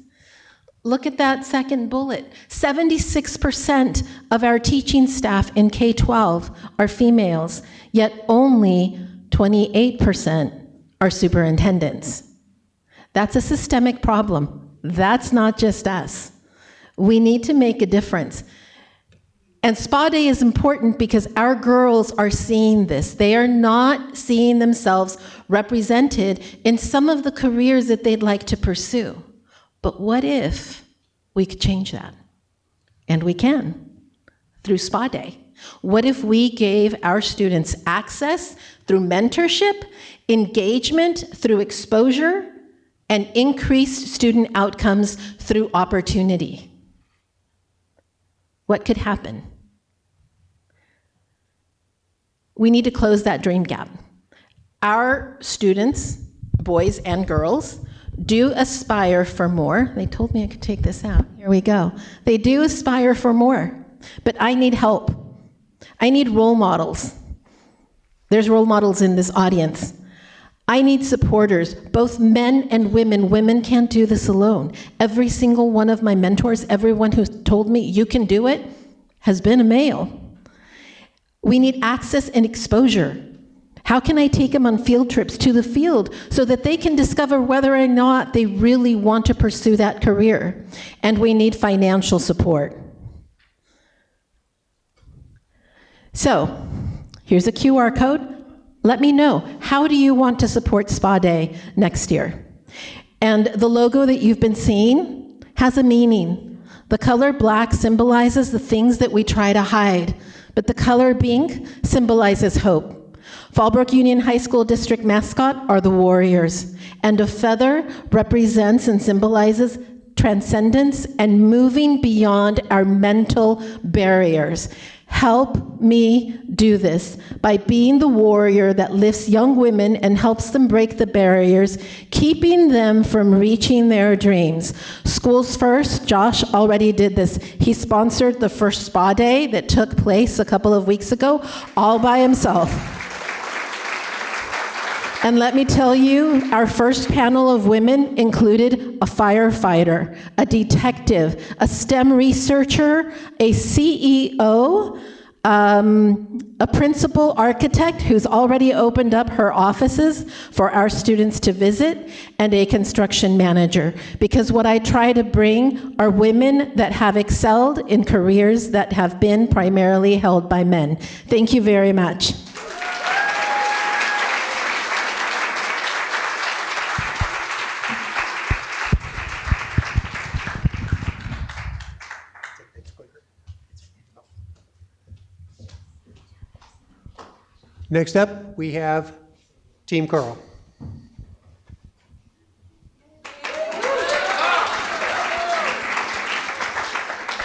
Look at that second bullet. 76% of our teaching staff in K-12 are females, yet only 28% are superintendents. That's a systemic problem. That's not just us. We need to make a difference. And Spa Day is important because our girls are seeing this. They are not seeing themselves represented in some of the careers that they'd like to pursue. But what if we could change that? And we can, through Spa Day. What if we gave our students access through mentorship, engagement through exposure, and increased student outcomes through opportunity? What could happen? We need to close that dream gap. Our students, boys and girls, do aspire for more. They told me I could take this out. Here we go. They do aspire for more, but I need help. I need role models. There's role models in this audience. I need supporters, both men and women. Women can't do this alone. Every single one of my mentors, everyone who's told me you can do it, has been a male. We need access and exposure. How can I take them on field trips to the field so that they can discover whether or not they really want to pursue that career? And we need financial support. So, here's a QR code. Let me know, how do you want to support Spa Day next year? And the logo that you've been seeing has a meaning. The color black symbolizes the things that we try to hide, but the color pink symbolizes hope. Fallbrook Union High School District mascot are the Warriors, and a feather represents and symbolizes transcendence and moving beyond our mental barriers. Help me do this by being the warrior that lifts young women and helps them break the barriers, keeping them from reaching their dreams. Schools First, Josh already did this. He sponsored the first Spa Day that took place a couple of weeks ago, all by himself. And let me tell you, our first panel of women included a firefighter, a detective, a STEM researcher, a CEO, a principal architect who's already opened up her offices for our students to visit, and a construction manager. Because what I try to bring are women that have excelled in careers that have been primarily held by men. Thank you very much. Next up, we have Team Carl.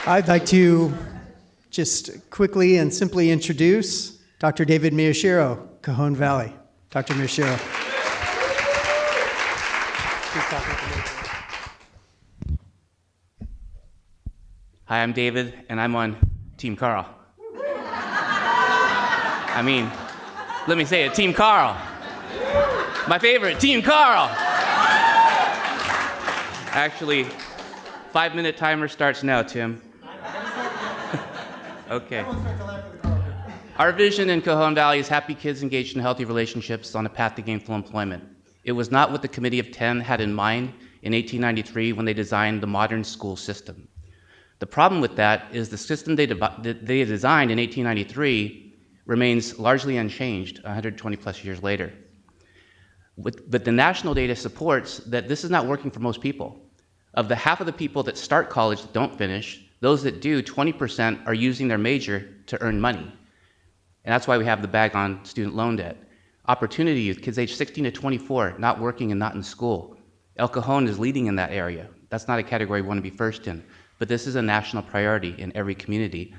I'd like to just quickly and simply introduce Dr. David Miyashiro, Cajon Valley. Dr. Miyashiro. Hi, I'm David, and I'm on Team Carl. I mean, let me say it, Team Carl. My favorite, Team Carl. Actually, 5-minute timer starts now, Tim. Okay. Our vision in Cajon Valley is happy kids engaged in healthy relationships on a path to gainful employment. It was not what the Committee of 10 had in mind in 1893 when they designed the modern school system. The problem with that is the system they designed in 1893 remains largely unchanged 120 plus years later. But the national data supports that this is not working for most people. Of the half of the people that start college that don't finish, those that do, 20% are using their major to earn money. And that's why we have the bag on student loan debt. Opportunity youth, kids aged 16 to 24, not working and not in school. El Cajon is leading in that area. That's not a category we want to be first in, but this is a national priority in every community.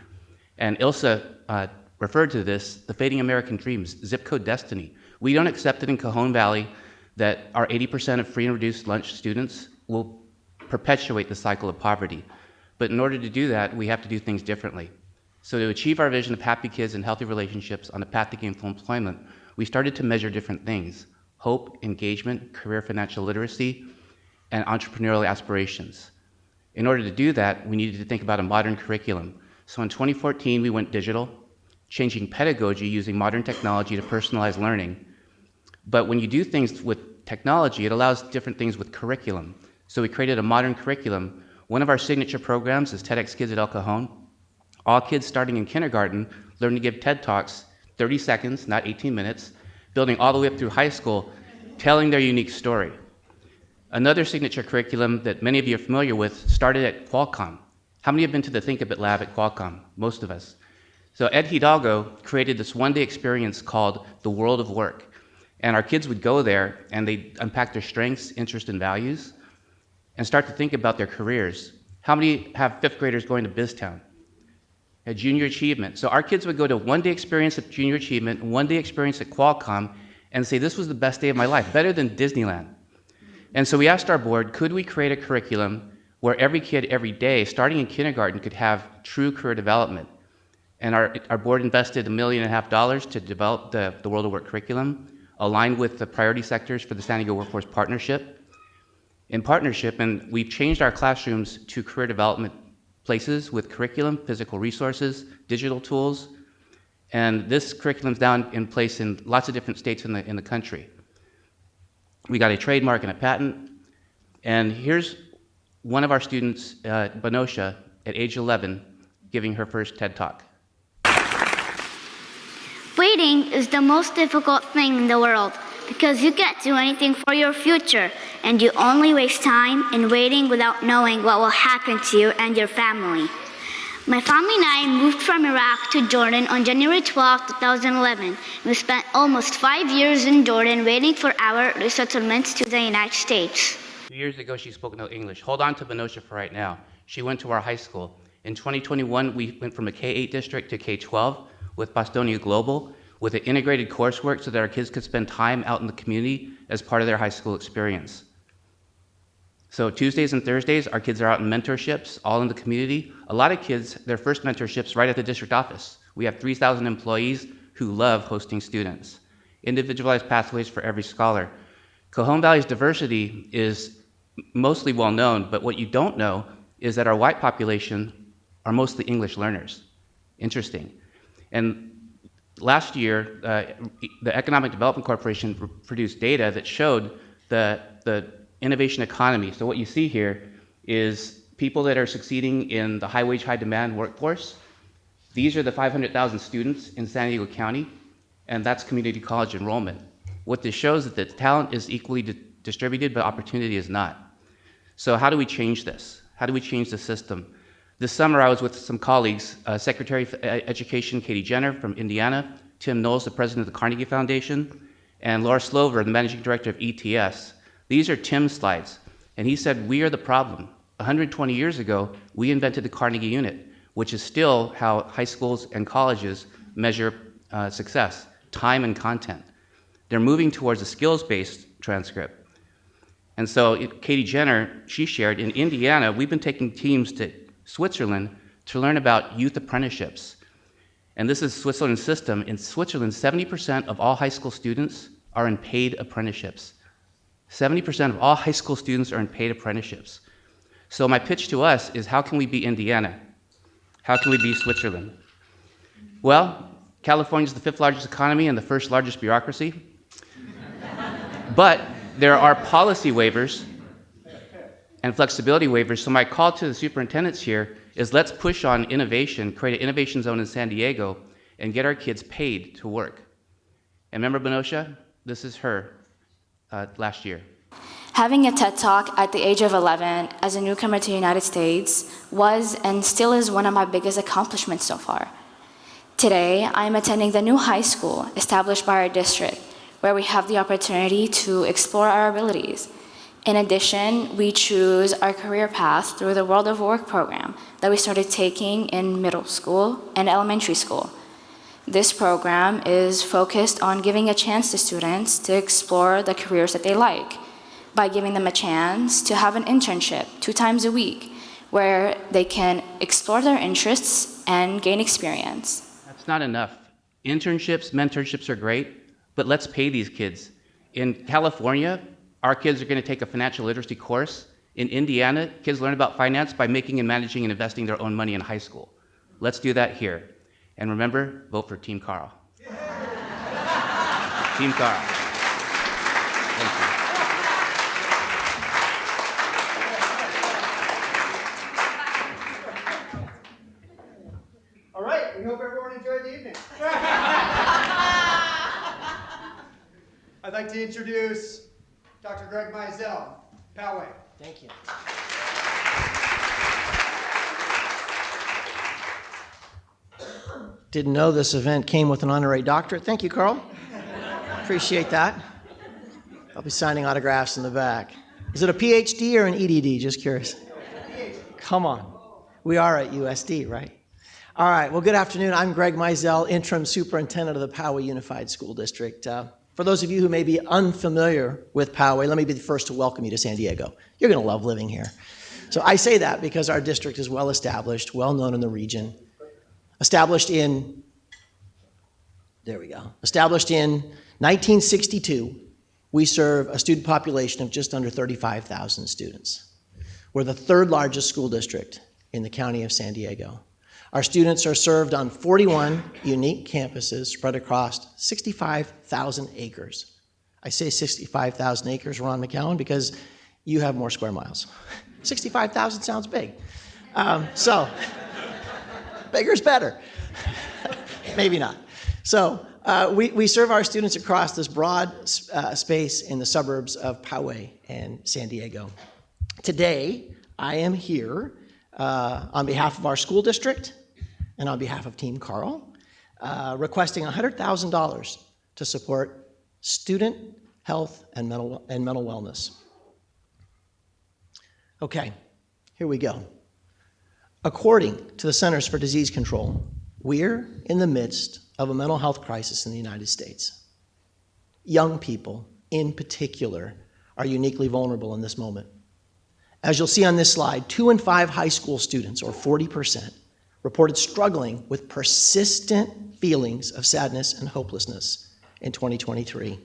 And Ilsa referred to this, the fading American dreams, zip code destiny. We don't accept it in Cajon Valley that our 80% of free and reduced lunch students will perpetuate the cycle of poverty. But in order to do that, we have to do things differently. So to achieve our vision of happy kids and healthy relationships on the path to gainful employment, we started to measure different things: hope, engagement, career financial literacy, and entrepreneurial aspirations. In order to do that, we needed to think about a modern curriculum. So in 2014, we went digital, changing pedagogy using modern technology to personalize learning. But when you do things with technology, it allows different things with curriculum. So we created a modern curriculum. One of our signature programs is TEDx Kids at El Cajon. All kids starting in kindergarten learn to give TED Talks, 30 seconds, not 18 minutes, building all the way up through high school, telling their unique story. Another signature curriculum that many of you are familiar with started at Qualcomm. How many have been to the Think a Bit lab at Qualcomm? Most of us. So Ed Hidalgo created this one-day experience called The World of Work. And our kids would go there and they'd unpack their strengths, interests, and values and start to think about their careers. How many have fifth graders going to BizTown? A junior achievement. So our kids would go to one-day experience at junior achievement, one-day experience at Qualcomm, and say, this was the best day of my life, better than Disneyland. And so we asked our board, could we create a curriculum where every kid every day, starting in kindergarten, could have true career development? And our board invested $1.5 million to develop the World of Work curriculum, aligned with the priority sectors for the San Diego Workforce Partnership. And we've changed our classrooms to career development places with curriculum, physical resources, digital tools, and this curriculum's down in place in lots of different states in the country. We got a trademark and a patent, and here's one of our students, Bonosha, at age 11, giving her first TED Talk. Waiting is the most difficult thing in the world because you can't do anything for your future and you only waste time in waiting without knowing what will happen to you and your family. My family and I moved from Iraq to Jordan on January 12, 2011. We spent almost 5 years in Jordan waiting for our resettlement to the United States. 2 years ago, she spoke no English. Hold on to Bonosha for right now. She went to our high school. In 2021, we went from a K-8 district to K-12 with Bostonia Global, with an integrated coursework so that our kids could spend time out in the community as part of their high school experience. So Tuesdays and Thursdays, our kids are out in mentorships, all in the community. A lot of kids, their first mentorships right at the district office. We have 3,000 employees who love hosting students. Individualized pathways for every scholar. Cajon Valley's diversity is mostly well known, but what you don't know is that our white population are mostly English learners. Interesting. And last year, the Economic Development Corporation produced data that showed the innovation economy. So what you see here is people that are succeeding in the high wage, high demand workforce. These are the 500,000 students in San Diego County, and that's community college enrollment. What this shows is that talent is equally distributed, but opportunity is not. So how do we change this? How do we change the system? This summer, I was with some colleagues, Secretary of Education Katie Jenner from Indiana, Tim Knowles, the president of the Carnegie Foundation, and Laura Slover, the managing director of ETS. These are Tim's slides, and he said, we are the problem. 120 years ago, we invented the Carnegie Unit, which is still how high schools and colleges measure success, time and content. They're moving towards a skills-based transcript. And so Katie Jenner, she shared, in Indiana, we've been taking teams to Switzerland to learn about youth apprenticeships. And this is Switzerland's system. In Switzerland, 70% of all high school students are in paid apprenticeships. 70% of all high school students are in paid apprenticeships. So my pitch to us is, how can we be Indiana? How can we be Switzerland? Well, California is the 5th largest economy and the 1st largest bureaucracy. But there are policy waivers and flexibility waivers. So my call to the superintendents here is, let's push on innovation, create an innovation zone in San Diego, and get our kids paid to work. And remember Bonosha? This is her. last year. Having a TED Talk at the age of 11 as a newcomer to the United States was and still is one of my biggest accomplishments so far. Today, I am attending the new high school established by our district, where we have the opportunity to explore our abilities. In addition, we choose our career path through the World of Work program that we started taking in middle school and elementary school. This program is focused on giving a chance to students to explore the careers that they like by giving them a chance to have an internship 2 times a week where they can explore their interests and gain experience. That's not enough. Internships, mentorships are great, but let's pay these kids. In California, our kids are going to take a financial literacy course. In Indiana, kids learn about finance by making and managing and investing their own money in high school. Let's do that here. And remember, vote for Team Carl. Team Carl. Thank you. All right, we hope everyone enjoyed the evening. I'd like to introduce Dr. Greg Mizell, Poway. Thank you. Didn't know this event came with an honorary doctorate. Thank you, Carl. Appreciate that. I'll be signing autographs in the back. Is it a PhD or an EDD? Just curious. Come on. We are at USD, right? All right. Well, good afternoon. I'm Greg Mizell, interim superintendent of the Poway Unified School District. For those of you who may be unfamiliar with Poway, let me be the first to welcome you to San Diego. You're going to love living here. So I say that because our district is well established, well known in the region. Established in 1962, we serve a student population of just under 35,000 students. We're the 3rd largest school district in the county of San Diego. Our students are served on 41 unique campuses spread across 65,000 acres. I say 65,000 acres, Ron McCowan, because you have more square miles. 65,000 sounds big. So bigger's better. Maybe not. So we serve our students across this broad space in the suburbs of Poway and San Diego. Today, I am here on behalf of our school district and on behalf of Team Carl, requesting $100,000 to support student health and mental wellness. Okay, here we go. According to the Centers for Disease Control, we're in the midst of a mental health crisis in the United States. Young people, in particular, are uniquely vulnerable in this moment. As you'll see on this slide, 2 in 5 high school students, or 40%, reported struggling with persistent feelings of sadness and hopelessness in 2023.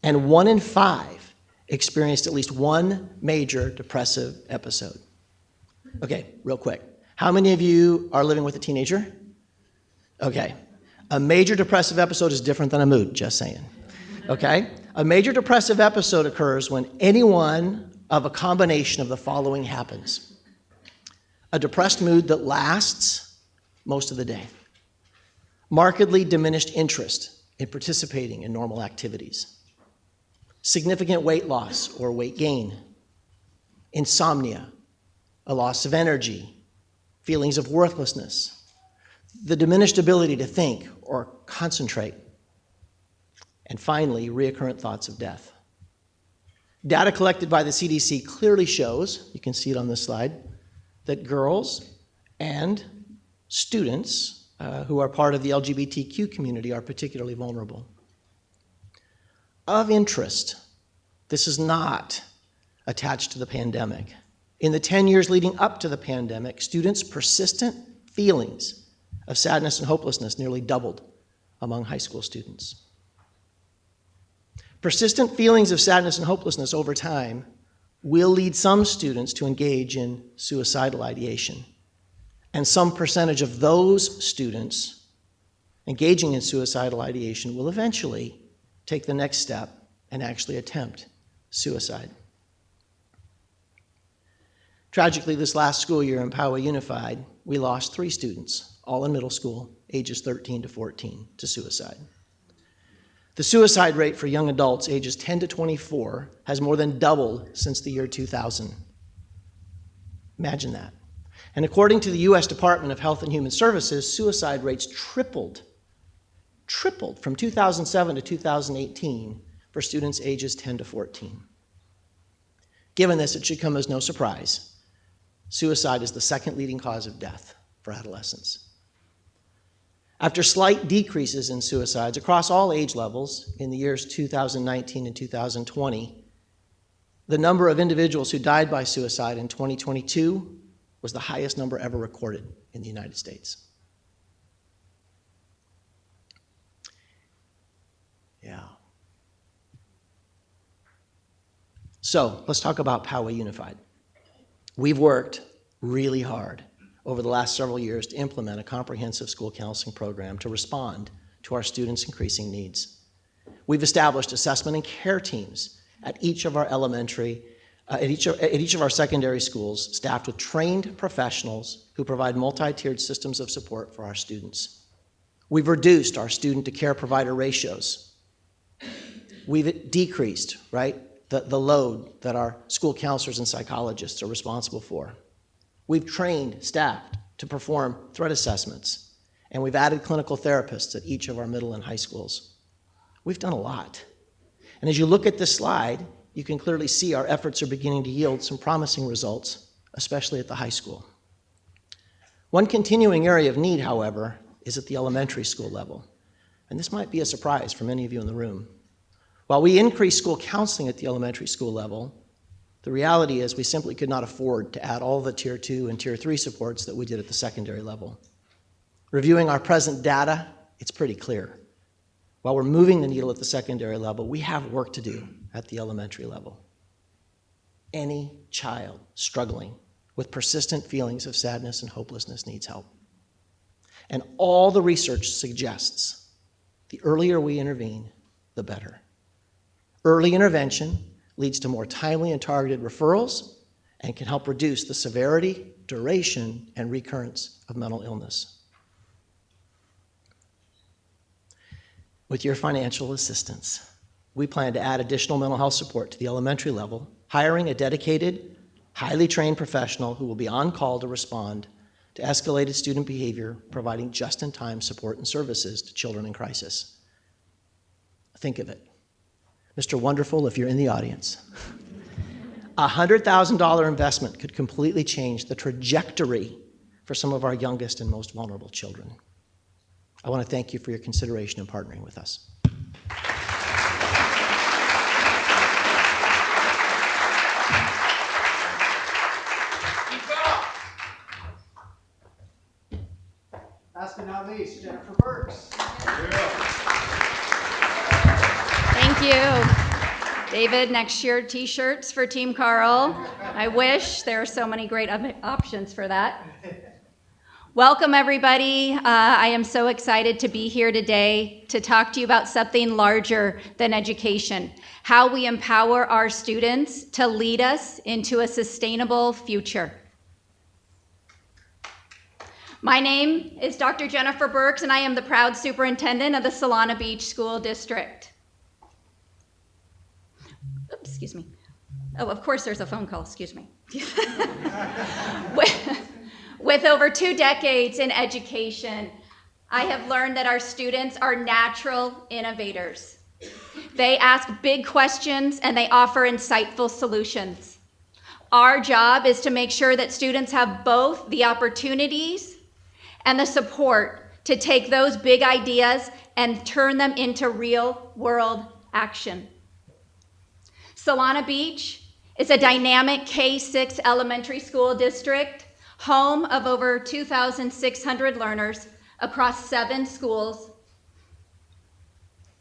And 1 in 5 experienced at least one major depressive episode. Okay, real quick. How many of you are living with a teenager? Okay. A major depressive episode is different than a mood, just saying. Okay? A major depressive episode occurs when any one of a combination of the following happens. A depressed mood that lasts most of the day. Markedly diminished interest in participating in normal activities. Significant weight loss or weight gain. Insomnia. A loss of energy. Feelings of worthlessness. The diminished ability to think or concentrate. And finally, recurrent thoughts of death. Data collected by the CDC clearly shows, you can see it on this slide, that girls and students who are part of the LGBTQ community are particularly vulnerable. Of interest, this is not attached to the pandemic. In the 10 years leading up to the pandemic, students' persistent feelings of sadness and hopelessness nearly doubled among high school students. Persistent feelings of sadness and hopelessness over time will lead some students to engage in suicidal ideation. And some percentage of those students engaging in suicidal ideation will eventually take the next step and actually attempt suicide. Tragically, this last school year in Poway Unified, we lost 3 students, all in middle school, ages 13 to 14, to suicide. The suicide rate for young adults ages 10 to 24 has more than doubled since the year 2000. Imagine that. And according to the U.S. Department of Health and Human Services, suicide rates tripled from 2007 to 2018 for students ages 10 to 14. Given this, it should come as no surprise. Suicide is the second leading cause of death for adolescents. After slight decreases in suicides across all age levels in the years 2019 and 2020, the number of individuals who died by suicide in 2022 was the highest number ever recorded in the United States. Yeah. So let's talk about Poway Unified. We've worked really hard over the last several years to implement a comprehensive school counseling program to respond to our students' increasing needs. We've established assessment and care teams at each of our at each of our secondary schools, staffed with trained professionals who provide multi-tiered systems of support for our students. We've reduced our student to care provider ratios. We've decreased, the load that our school counselors and psychologists are responsible for. We've trained staff to perform threat assessments, and we've added clinical therapists at each of our middle and high schools. We've done a lot. And as you look at this slide, you can clearly see our efforts are beginning to yield some promising results, especially at the high school. One continuing area of need, however, is at the elementary school level. And this might be a surprise for many of you in the room. While we increased school counseling at the elementary school level, the reality is we simply could not afford to add all the Tier 2 and Tier 3 supports that we did at the secondary level. Reviewing our present data, it's pretty clear. While we're moving the needle at the secondary level, we have work to do at the elementary level. Any child struggling with persistent feelings of sadness and hopelessness needs help. And all the research suggests the earlier we intervene, the better. Early intervention leads to more timely and targeted referrals and can help reduce the severity, duration, and recurrence of mental illness. With your financial assistance, we plan to add additional mental health support to the elementary level, hiring a dedicated, highly trained professional who will be on call to respond to escalated student behavior, providing just-in-time support and services to children in crisis. Think of it. Mr. Wonderful, if you're in the audience, a $100,000 investment could completely change the trajectory for some of our youngest and most vulnerable children. I want to thank you for your consideration in partnering with us. Last but not least, Jennifer Burks. Thank you. David, next year, t-shirts for Team Carl. I wish. There are so many great options for that. Welcome, everybody. I am so excited to be here today to talk to you about something larger than education, how we empower our students to lead us into a sustainable future. My name is Dr. Jennifer Burks, and I am the proud superintendent of the Solana Beach School District. Oops, excuse me. Oh, of course there's a phone call, excuse me. With over 2 decades in education, I have learned that our students are natural innovators. They ask big questions and they offer insightful solutions. Our job is to make sure that students have both the opportunities and the support to take those big ideas and turn them into real-world action. Solana Beach is a dynamic K-6 elementary school district, home of over 2,600 learners across 7 schools,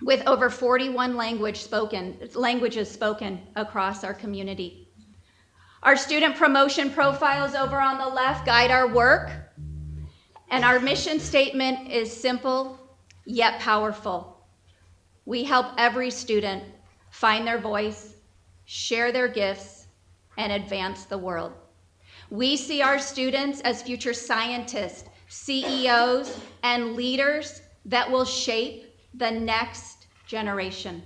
with over 41 languages spoken across our community. Our student promotion profiles over on the left guide our work, and our mission statement is simple yet powerful. We help every student find their voice, share their gifts, and advance the world. We see our students as future scientists, CEOs, and leaders that will shape the next generation.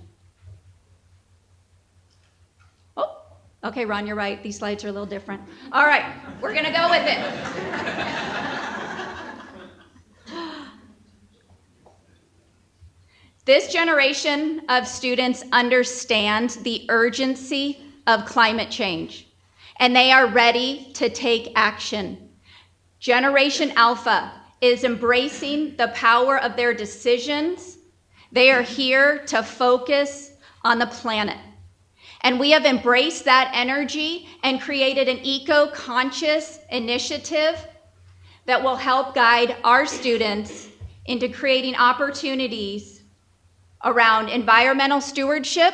Oh, okay, Ron, you're right. These slides are a little different. All right, we're going to go with it. This generation of students understand the urgency of climate change, and they are ready to take action. Generation Alpha is embracing the power of their decisions. They are here to focus on the planet. And we have embraced that energy and created an eco-conscious initiative that will help guide our students into creating opportunities around environmental stewardship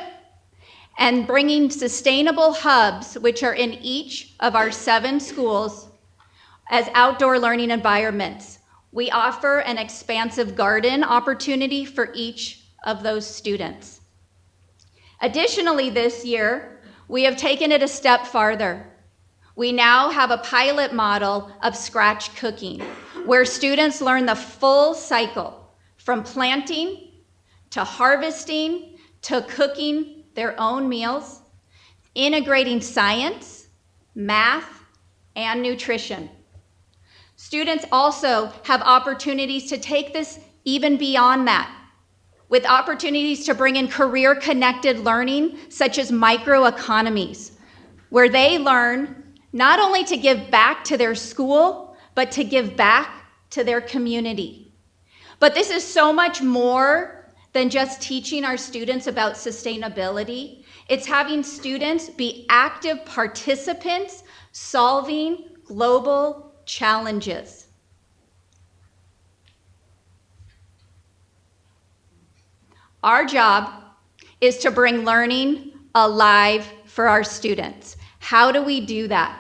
and bringing sustainable hubs, which are in each of our 7 schools, as outdoor learning environments. We offer an expansive garden opportunity for each of those students. Additionally, this year, we have taken it a step farther. We now have a pilot model of scratch cooking, where students learn the full cycle from planting to harvesting, to cooking their own meals, integrating science, math, and nutrition. Students also have opportunities to take this even beyond that, with opportunities to bring in career-connected learning, such as microeconomies, where they learn not only to give back to their school, but to give back to their community. But this is so much more than just teaching our students about sustainability. It's having students be active participants solving global challenges. Our job is to bring learning alive for our students. How do we do that?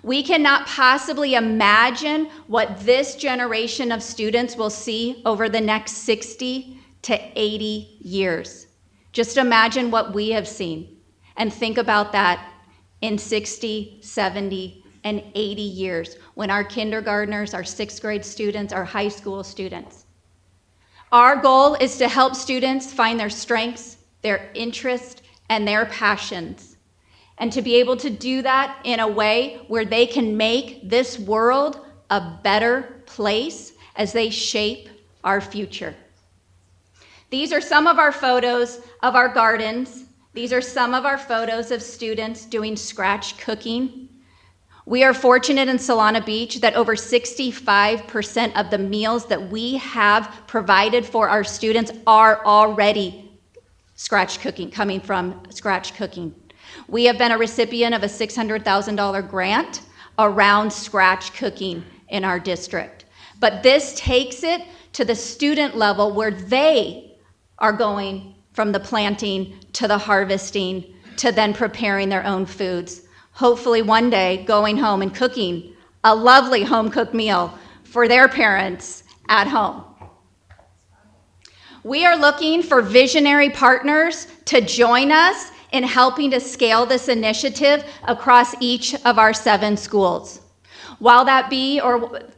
We cannot possibly imagine what this generation of students will see over the next 60 to 80 years. Just imagine what we have seen and think about that in 60, 70, and 80 years when our kindergartners, our 6th grade students, our high school students. Our goal is to help students find their strengths, their interests, and their passions, and to be able to do that in a way where they can make this world a better place as they shape our future. These are some of our photos of our gardens. These are some of our photos of students doing scratch cooking. We are fortunate in Solana Beach that over 65% of the meals that we have provided for our students are already scratch cooking, coming from scratch cooking. We have been a recipient of a $600,000 grant around scratch cooking in our district. But this takes it to the student level where they are going from the planting to the harvesting to then preparing their own foods. Hopefully one day going home and cooking a lovely home-cooked meal for their parents at home. We are looking for visionary partners to join us in helping to scale this initiative across each of our 7 schools. While that be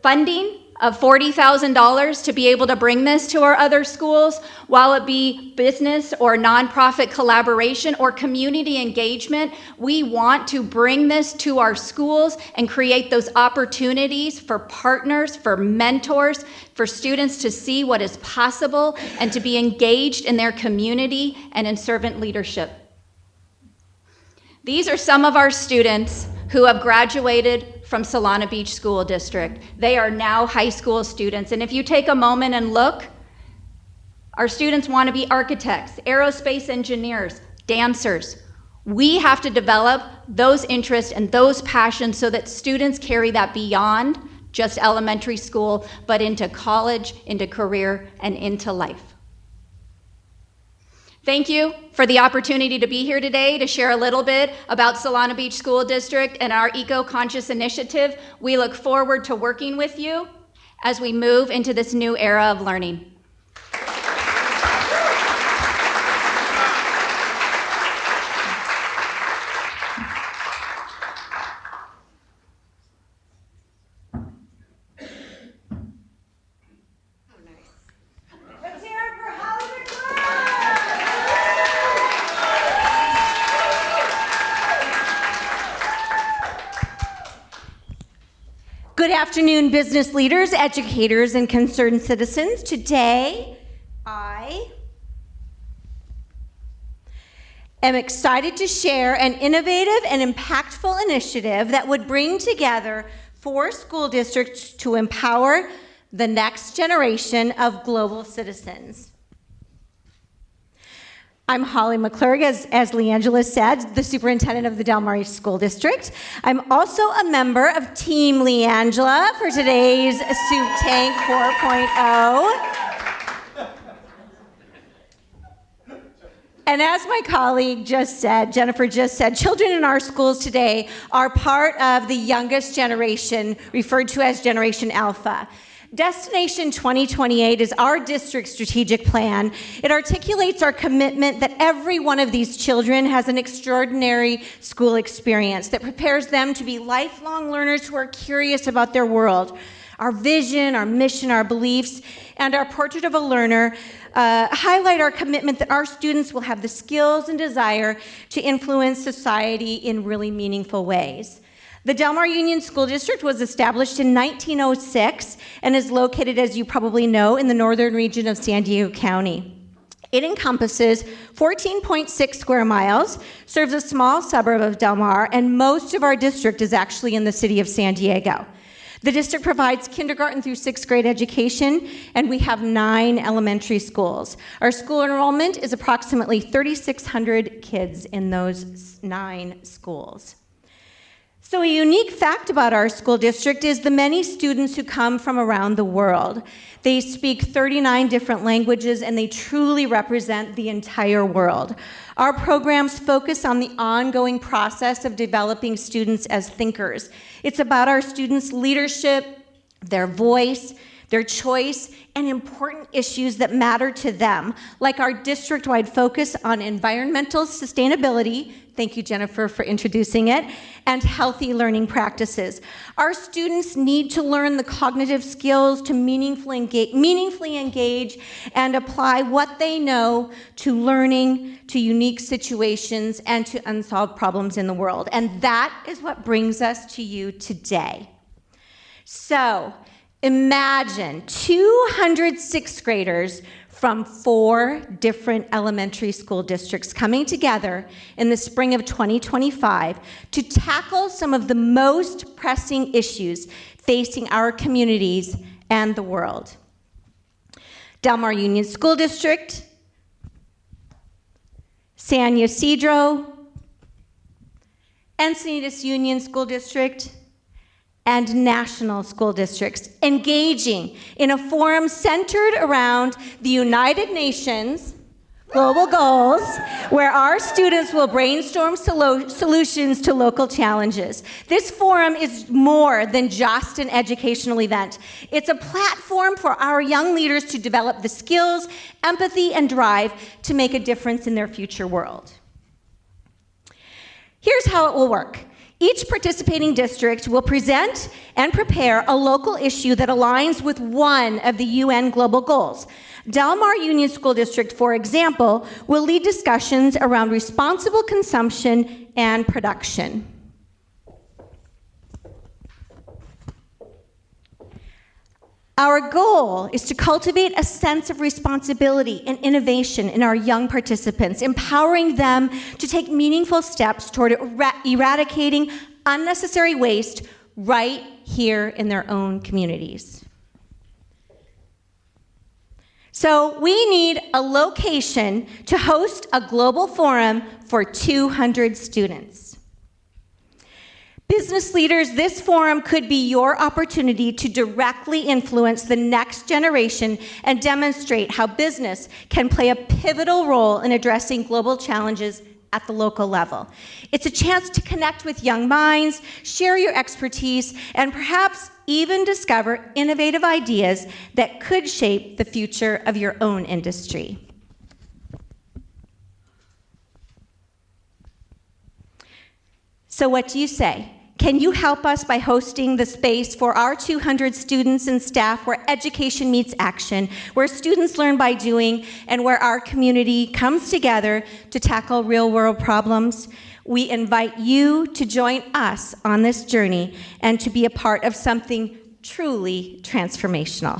funding of $40,000 to be able to bring this to our other schools, while it be business or nonprofit collaboration or community engagement, we want to bring this to our schools and create those opportunities for partners, for mentors, for students to see what is possible and to be engaged in their community and in servant leadership. These are some of our students who have graduated from Solana Beach School District. They are now high school students. And if you take a moment and look, our students want to be architects, aerospace engineers, dancers. We have to develop those interests and those passions so that students carry that beyond just elementary school, but into college, into career, and into life. Thank you for the opportunity to be here today to share a little bit about Solana Beach School District and our eco-conscious initiative. We look forward to working with you as we move into this new era of learning. Let's hear it for Hollywood Girls! Good afternoon, business leaders, educators, and concerned citizens. Today, I am excited to share an innovative and impactful initiative that would bring together 4 school districts to empower the next generation of global citizens. I'm Holly McClurg, as Leangela said, the superintendent of the Del Mar East School District. I'm also a member of Team Leangela for today's Supe Tank 4.0. And as my colleague just said, Jennifer just said, children in our schools today are part of the youngest generation, referred to as Generation Alpha. Destination 2028 is our district strategic plan. It articulates our commitment that every one of these children has an extraordinary school experience that prepares them to be lifelong learners who are curious about their world. Our vision, our mission, our beliefs, and our portrait of a learner highlight our commitment that our students will have the skills and desire to influence society in really meaningful ways. The Del Mar Union School District was established in 1906 and is located, as you probably know, in the northern region of San Diego County. It encompasses 14.6 square miles, serves a small suburb of Del Mar, and most of our district is actually in the city of San Diego. The district provides kindergarten through 6th grade education, and we have 9 elementary schools. Our school enrollment is approximately 3,600 kids in those 9 schools. So a unique fact about our school district is the many students who come from around the world. They speak 39 different languages, and they truly represent the entire world. Our programs focus on the ongoing process of developing students as thinkers. It's about our students' leadership, their voice, their choice, and important issues that matter to them, like our district-wide focus on environmental sustainability, thank you, Jennifer, for introducing it, and healthy learning practices. Our students need to learn the cognitive skills to meaningfully engage and apply what they know to learning, to unique situations, and to unsolved problems in the world. And that is what brings us to you today. So, imagine 200 6th graders from 4 different elementary school districts coming together in the spring of 2025 to tackle some of the most pressing issues facing our communities and the world. Del Mar Union School District, San Ysidro, Encinitas Union School District, and national school districts, engaging in a forum centered around the United Nations global goals, where our students will brainstorm solutions to local challenges. This forum is more than just an educational event. It's a platform for our young leaders to develop the skills, empathy, and drive to make a difference in their future world. Here's how it will work. Each participating district will present and prepare a local issue that aligns with one of the UN global goals. Del Mar Union School District, for example, will lead discussions around responsible consumption and production. Our goal is to cultivate a sense of responsibility and innovation in our young participants, empowering them to take meaningful steps toward eradicating unnecessary waste right here in their own communities. So we need a location to host a global forum for 200 students. Business leaders, this forum could be your opportunity to directly influence the next generation and demonstrate how business can play a pivotal role in addressing global challenges at the local level. It's a chance to connect with young minds, share your expertise, and perhaps even discover innovative ideas that could shape the future of your own industry. So what do you say? Can you help us by hosting the space for our 200 students and staff where education meets action, where students learn by doing, and where our community comes together to tackle real-world problems? We invite you to join us on this journey and to be a part of something truly transformational.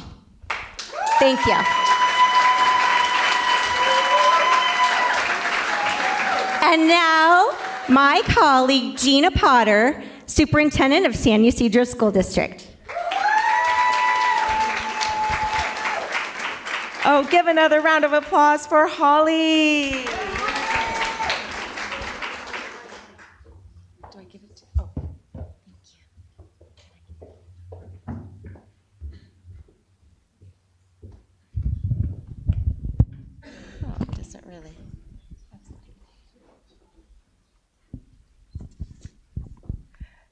Thank you. And now, my colleague, Gina Potter, Superintendent of San Ysidro School District. Oh, give another round of applause for Holly. Do I give it to, oh, thank you. Oh, it doesn't really.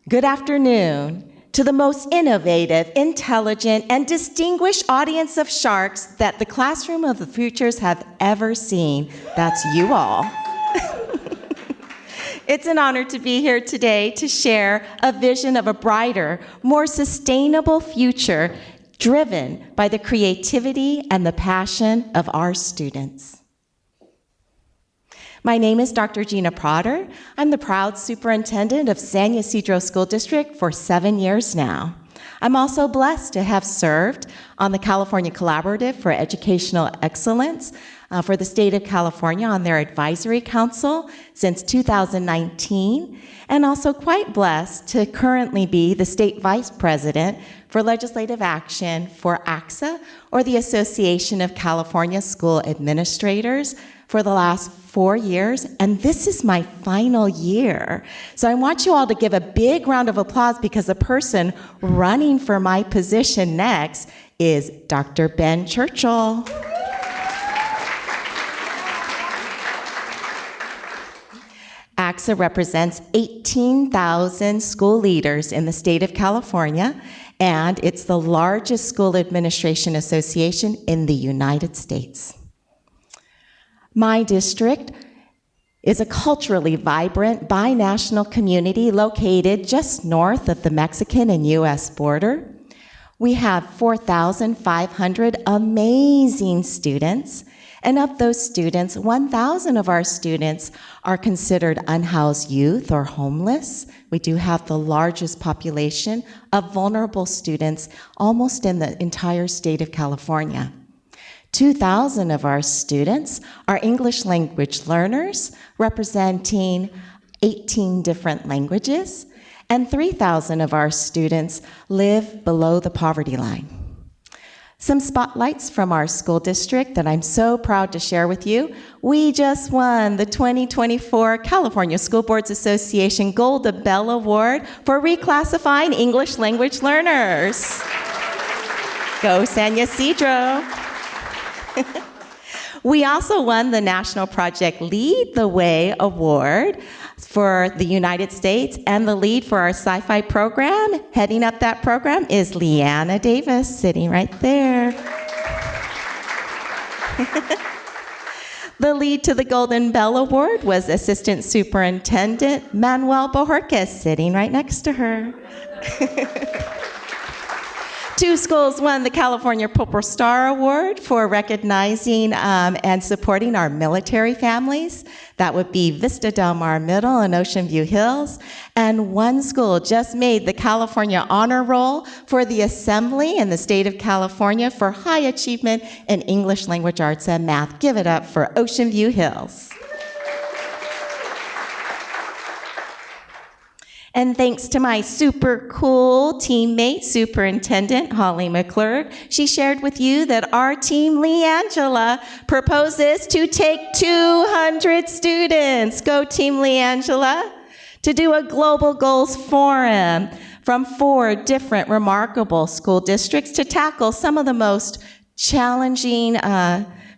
Good afternoon to the most innovative, intelligent, and distinguished audience of sharks that the classroom of the futures have ever seen. That's you all. It's an honor to be here today to share a vision of a brighter, more sustainable future driven by the creativity and the passion of our students. My name is Dr. Gina Potter. I'm the proud superintendent of San Ysidro School District for 7 years now. I'm also blessed to have served on the California Collaborative for Educational Excellence for the state of California on their advisory council since 2019, and also quite blessed to currently be the state vice president for legislative action for ACSA, or the Association of California School Administrators, for the last 4 years, and this is my final year. So I want you all to give a big round of applause because the person running for my position next is Dr. Ben Churchill. ACSA represents 18,000 school leaders in the state of California, and it's the largest school administration association in the United States. My district is a culturally vibrant binational community located just north of the Mexican and U.S. border. We have 4,500 amazing students, and of those students, 1,000 of our students are considered unhoused youth or homeless. We do have the largest population of vulnerable students almost in the entire state of California. 2,000 of our students are English language learners, representing 18 different languages, and 3,000 of our students live below the poverty line. Some spotlights from our school district that I'm so proud to share with you. We just won the 2024 California School Boards Association Golda Bell Award for reclassifying English language learners. Go San Ysidro. We also won the National Project Lead the Way Award for the United States, and the lead for our sci-fi program, heading up that program, is Leanna Davis, sitting right there. The lead to the Golden Bell Award was Assistant Superintendent Manuel Bojorquez, sitting right next to her. 2 schools won the California Purple Star Award for recognizing and supporting our military families. That would be Vista Del Mar Middle and Ocean View Hills. And 1 school just made the California Honor Roll for the Assembly in the state of California for high achievement in English language arts and math. Give it up for Ocean View Hills. And thanks to my super cool teammate, Superintendent Holly McClurg, she shared with you that our team, Leangela, proposes to take 200 students, go Team Leangela, to do a Global Goals Forum from 4 different remarkable school districts to tackle some of the most challenging,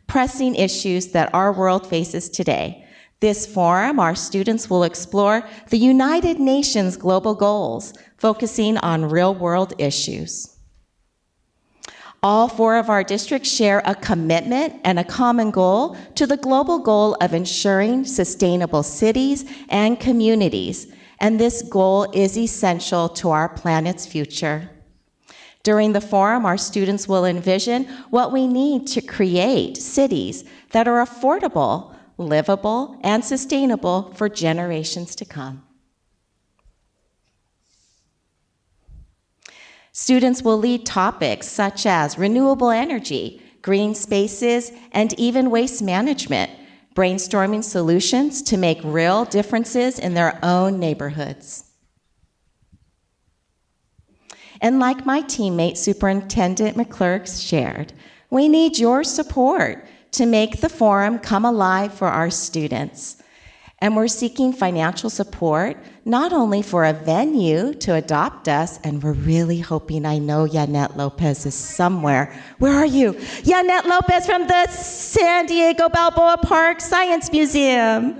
pressing issues that our world faces today. This forum, our students will explore the United Nations global goals, focusing on real-world issues. All 4 of our districts share a commitment and a common goal to the global goal of ensuring sustainable cities and communities, and this goal is essential to our planet's future. During the forum, our students will envision what we need to create cities that are affordable, livable, and sustainable for generations to come. Students will lead topics such as renewable energy, green spaces, and even waste management, brainstorming solutions to make real differences in their own neighborhoods. And like my teammate, Superintendent McClurg, shared, we need your support to make the forum come alive for our students. And we're seeking financial support, not only for a venue to adopt us, and we're really hoping, I know Yanette Lopez is somewhere. Where are you? Yanette Lopez from the San Diego Balboa Park Science Museum.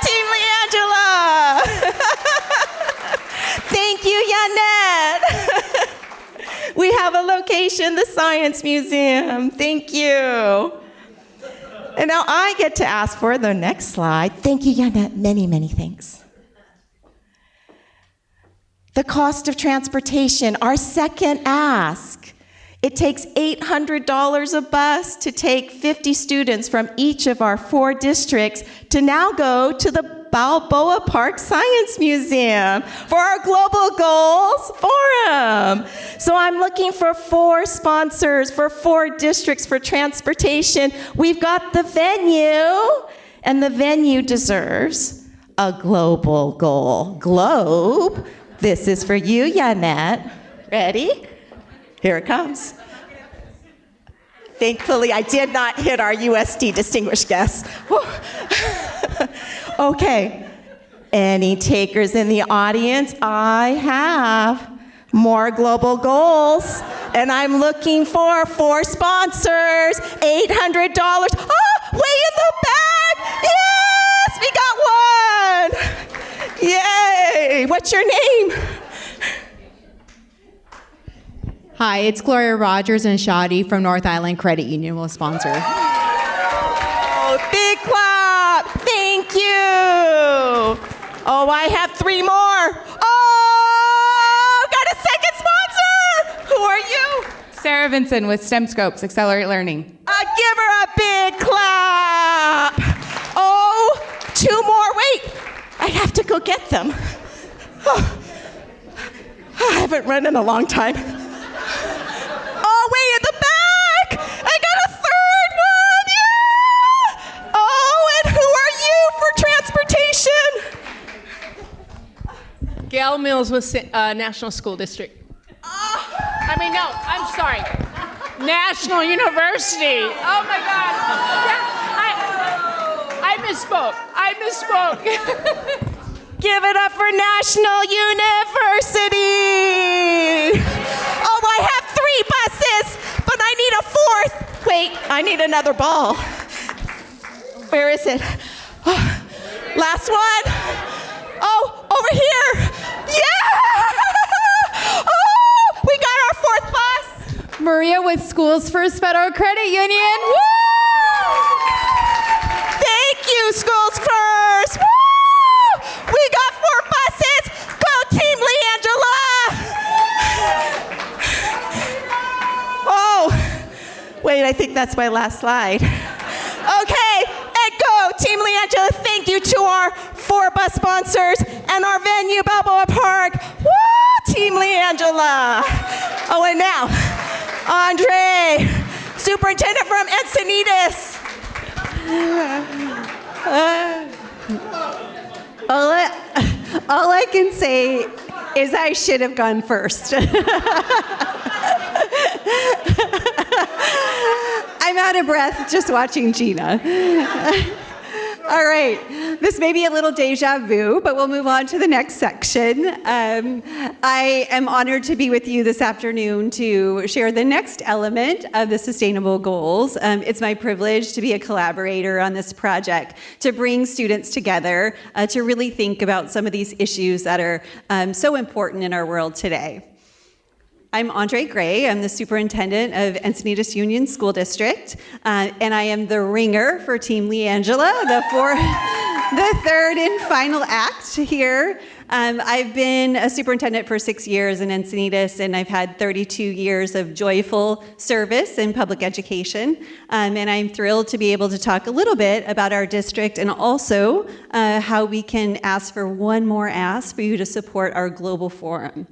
Team Leangela! Thank you, Yanette. We have a location, the Science Museum. Thank you. And now I get to ask for the next slide. Thank you, Yanette. Many, many thanks. The cost of transportation, our second ask. It takes $800 a bus to take 50 students from each of our 4 districts to now go to the Balboa Park Science Museum for our Global Goals Forum. So I'm looking for 4 sponsors for 4 districts for transportation. We've got the venue, and the venue deserves a global goal. Globe. This is for you, Yanette. Ready? Here it comes. Thankfully, I did not hit our USD distinguished guests. Okay. Any takers in the audience? I have more global goals, and I'm looking for 4 sponsors, $800. Oh, way in the back! Yes, we got one! Yay! What's your name? Hi, it's Gloria Rogers and Shadi from North Island Credit Union will sponsor. Oh, big clap! Thank you! Oh, I have 3 more. Oh, got a second sponsor! Who are you? Sarah Vinson with STEM Scopes, Accelerate Learning. Give her a big clap! Oh, 2 more. Wait, I have to go get them. Oh, I haven't run in a long time. Oh, way in the back! I got a 3rd one! Yeah! Oh, and who are you for transportation? Gail Mills with National School District. I'm sorry. National University. Oh my God. Yeah, I misspoke. Give it up for National University. Oh, I have 3 buses, but I need a 4th. Wait, I need another ball. Where is it? Oh, last one. Oh, over here. Yeah! Oh, we got our 4th bus. Maria with Schools First Federal Credit Union. Woo! Thank you, Schools First. Woo! We got 4 buses. Go Team Leangela! Oh, wait, I think that's my last slide. Okay, and go Team Leangela. Thank you to our 4 bus sponsors and our venue, Balboa Park. Woo! Team Leangela. Oh, and now, Andre, superintendent from Encinitas. All I can say is I should have gone first. I'm out of breath just watching Gina. All right, this may be a little deja vu, but we'll move on to the next section. I am honored to be with you this afternoon to share the next element of the sustainable goals. It's my privilege to be a collaborator on this project, to bring students together, to really think about some of these issues that are so important in our world today. I'm Andre Gray. I'm the superintendent of Encinitas Union School District, and I am the ringer for Team Leangela, the third and final act here. I've been a superintendent for 6 years in Encinitas, and I've had 32 years of joyful service in public education. And I'm thrilled to be able to talk a little bit about our district and also how we can ask for one more ask for you to support our global forum.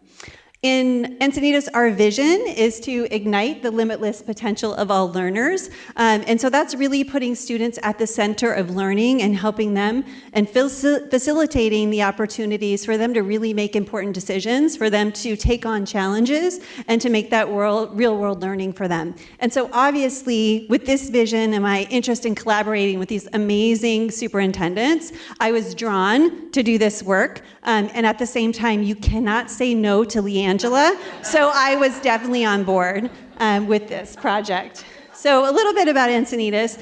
In Encinitas, our vision is to ignite the limitless potential of all learners. And so that's really putting students at the center of learning and helping them and facilitating the opportunities for them to really make important decisions, for them to take on challenges, and to make that real world learning for them. And so obviously, with this vision and my interest in collaborating with these amazing superintendents, I was drawn to do this work. And at the same time, you cannot say no to Leangela. So I was definitely on board with this project. So a little bit about Encinitas.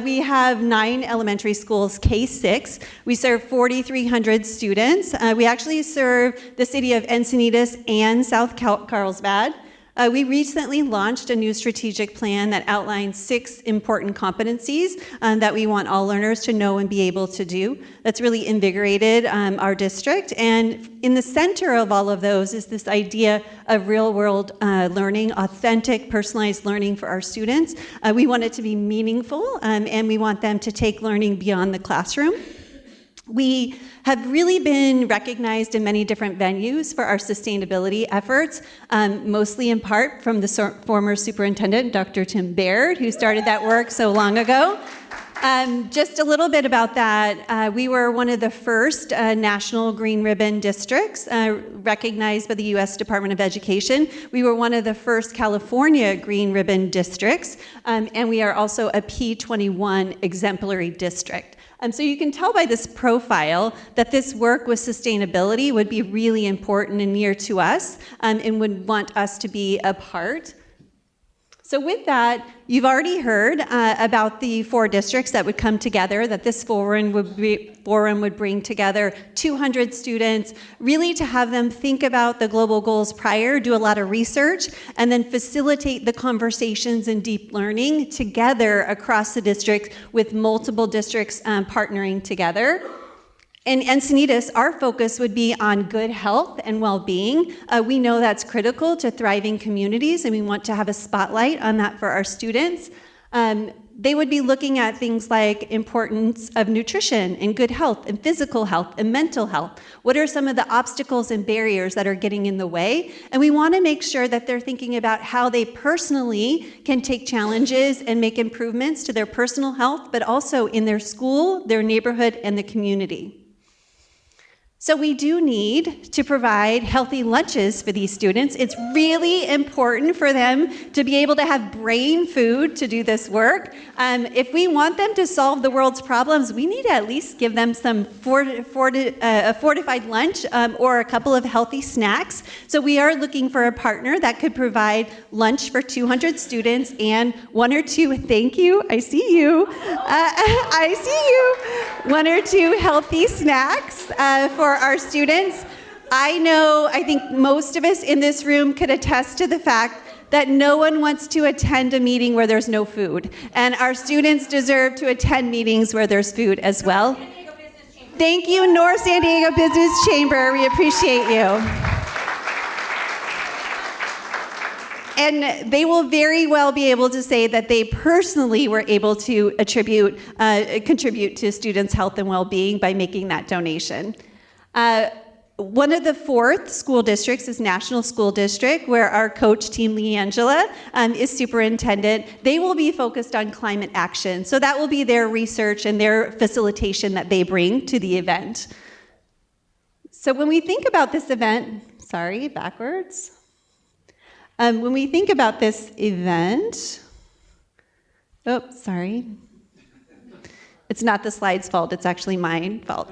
We have 9 elementary schools, K-6. We serve 4,300 students. We actually serve the city of Encinitas and South Carlsbad. We recently launched a new strategic plan that outlines 6 important competencies that we want all learners to know and be able to do. That's really invigorated our district. And in the center of all of those is this idea of real-world learning, authentic, personalized learning for our students. We want it to be meaningful, and we want them to take learning beyond the classroom. We have really been recognized in many different venues for our sustainability efforts, mostly in part from the former superintendent, Dr. Tim Baird, who started that work so long ago. Just a little bit about that. We were one of the first national green ribbon districts recognized by the U.S. Department of Education. We were one of the first California green ribbon districts, and we are also a P21 exemplary district. So you can tell by this profile that this work with sustainability would be really important and near to us, and would want us to be a part. So with that, you've already heard about the 4 districts that would come together, that this forum would bring together 200 students, really to have them think about the global goals prior, do a lot of research, and then facilitate the conversations and deep learning together across the district with multiple districts partnering together. In Encinitas, our focus would be on good health and well-being. We know that's critical to thriving communities, and we want to have a spotlight on that for our students. They would be looking at things like importance of nutrition and good health and physical health and mental health. What are some of the obstacles and barriers that are getting in the way? And we want to make sure that they're thinking about how they personally can take challenges and make improvements to their personal health, but also in their school, their neighborhood, and the community. So we do need to provide healthy lunches for these students. It's really important for them to be able to have brain food to do this work. If we want them to solve the world's problems, we need to at least give them some a fortified lunch or a couple of healthy snacks. So we are looking for a partner that could provide lunch for 200 students and 1 or 2, thank you, I see you, I see you, 1 or 2 healthy snacks for our students. I think most of us in this room could attest to the fact that no one wants to attend a meeting where there's no food. And our students deserve to attend meetings where there's food as well. Thank you, North San Diego Business Chamber. We appreciate you. And they will very well be able to say that they personally were able to contribute to students' health and well-being by making that donation. One of the 4th school districts is National School District, where our coach, Team Leangela, is superintendent. They will be focused on climate action. So that will be their research and their facilitation that they bring to the event. So when we think about this event, when we think about this event, it's not the slide's fault, it's actually my fault.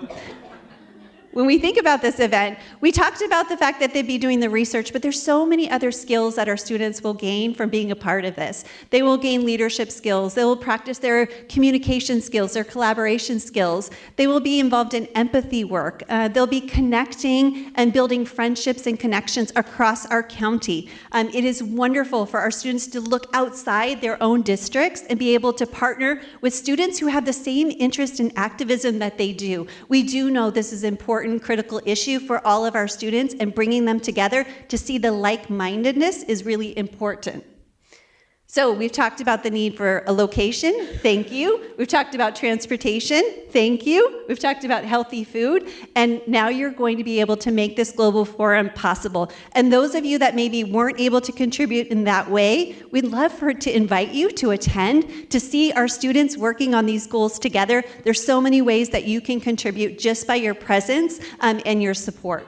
when we think about this event, we talked about the fact that they'd be doing the research, but there's so many other skills that our students will gain from being a part of this. They will gain leadership skills. They will practice their communication skills, their collaboration skills. They will be involved in empathy work. They'll be connecting and building friendships and connections across our county. It is wonderful for our students to look outside their own districts and be able to partner with students who have the same interest in activism that they do. We do know this is important, critical issue for all of our students, and bringing them together to see the like-mindedness is really important. So we've talked about the need for a location, thank you. We've talked about transportation, thank you. We've talked about healthy food, and now you're going to be able to make this global forum possible. And those of you that maybe weren't able to contribute in that way, we'd love to invite you to attend, to see our students working on these goals together. There's so many ways that you can contribute just by your presence and your support.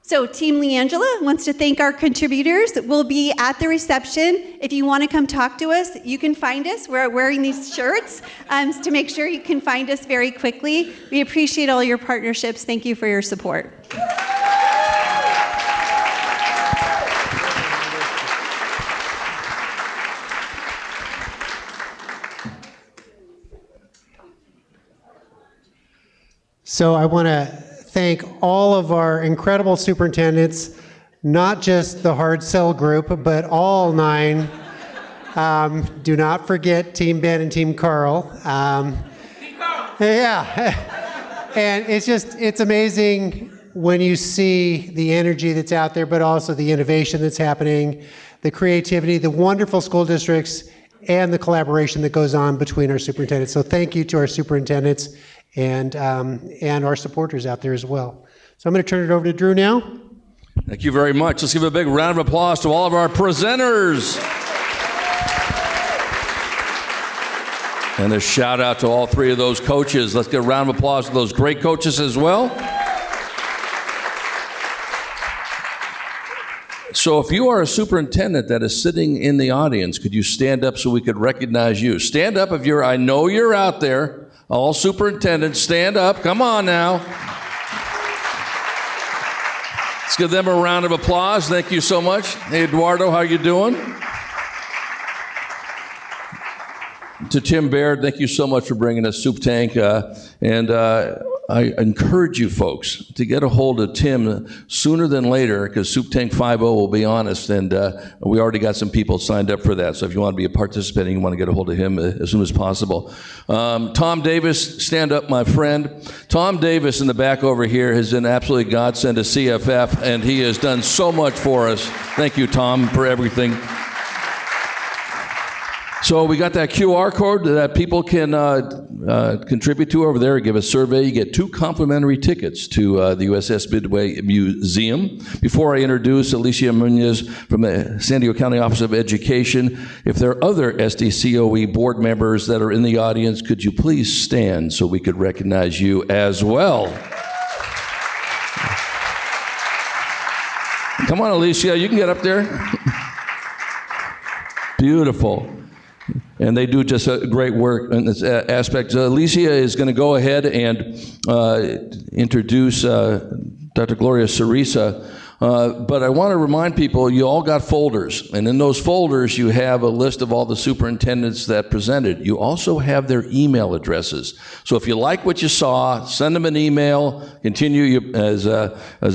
So Team Leangela wants to thank our contributors. We'll be at the reception. If you want to come talk to us, you can find us. We're wearing these shirts to make sure you can find us very quickly. We appreciate all your partnerships. Thank you for your support. So I want to thank all of our incredible superintendents, not just the hard sell group, but all 9. Do not forget Team Ben and Team Carl. Yeah, and it's amazing when you see the energy that's out there, but also the innovation that's happening, the creativity, the wonderful school districts, and the collaboration that goes on between our superintendents. So thank you to our superintendents and our supporters out there as well. So I'm going to turn it over to Drew now. Thank you very much. Let's give a big round of applause to all of our presenters. And a shout out to all 3 of those coaches. Let's get a round of applause to those great coaches as well. So if you are a superintendent that is sitting in the audience, could you stand up so we could recognize you? Stand up if I know you're out there. All superintendents, stand up. Come on now. Let's give them a round of applause. Thank you so much. Hey, Eduardo, how you doing? To Tim Baird, thank you so much for bringing us Supe Tank. I encourage you folks to get a hold of Tim sooner than later, because Supe Tank 5.0 will be honest, and we already got some people signed up for that. So if you want to be a participant, you want to get a hold of him as soon as possible. Tom Davis, stand up, my friend. Tom Davis in the back over here has been absolutely godsend to CFF, and he has done so much for us. Thank you, Tom, for everything. So we got that QR code that people can contribute to over there. Give a survey. You get 2 complimentary tickets to the USS Midway Museum. Before I introduce Alicia Munoz from the San Diego County Office of Education, if there are other SDCOE board members that are in the audience, could you please stand so we could recognize you as well? Come on, Alicia, you can get up there. Beautiful. And they do just a great work in this aspect. Alicia is going to go ahead and introduce Dr. Gloria Cerisa. But I want to remind people, you all got folders. And in those folders, you have a list of all the superintendents that presented. You also have their email addresses. So if you like what you saw, send them an email. Continue, as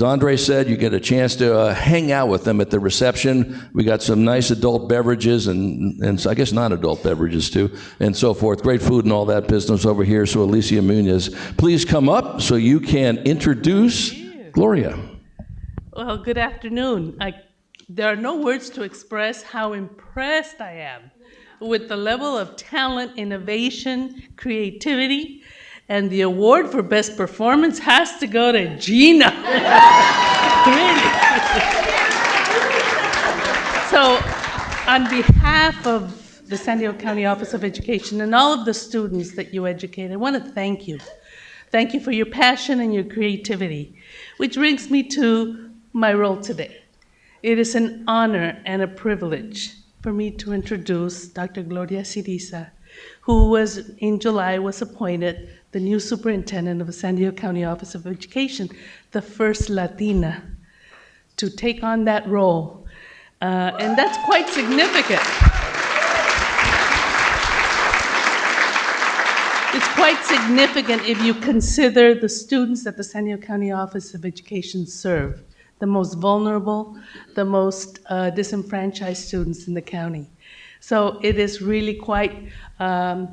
Andre said, you get a chance to hang out with them at the reception. We got some nice adult beverages and I guess non-adult beverages too, and so forth. Great food and all that business over here. So Alicia Munoz, please come up so you can introduce Gloria. Well, good afternoon. There are no words to express how impressed I am with the level of talent, innovation, creativity, and the award for best performance has to go to Gina. Really. So, on behalf of the San Diego County Office of Education and all of the students that you educate, I want to thank you. Thank you for your passion and your creativity, which brings me to my role today. It is an honor and a privilege for me to introduce Dr. Gloria Cerisa who was, in July, was appointed the new superintendent of the San Diego County Office of Education, the first Latina to take on that role. And that's quite significant. It's quite significant if you consider the students that the San Diego County Office of Education serve, the most vulnerable, the most disenfranchised students in the county. So it is really quite, the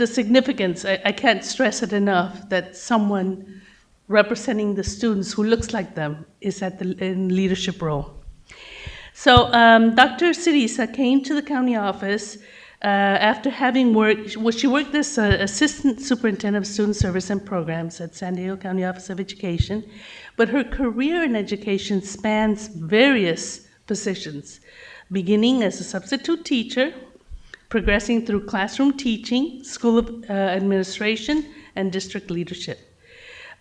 significance, I can't stress it enough, that someone representing the students who looks like them is in leadership role. So Dr. Sirisa came to the county office after having worked, she worked as Assistant Superintendent of Student Service and Programs at San Diego County Office of Education, but her career in education spans various positions, beginning as a substitute teacher, progressing through classroom teaching, school administration, and district leadership.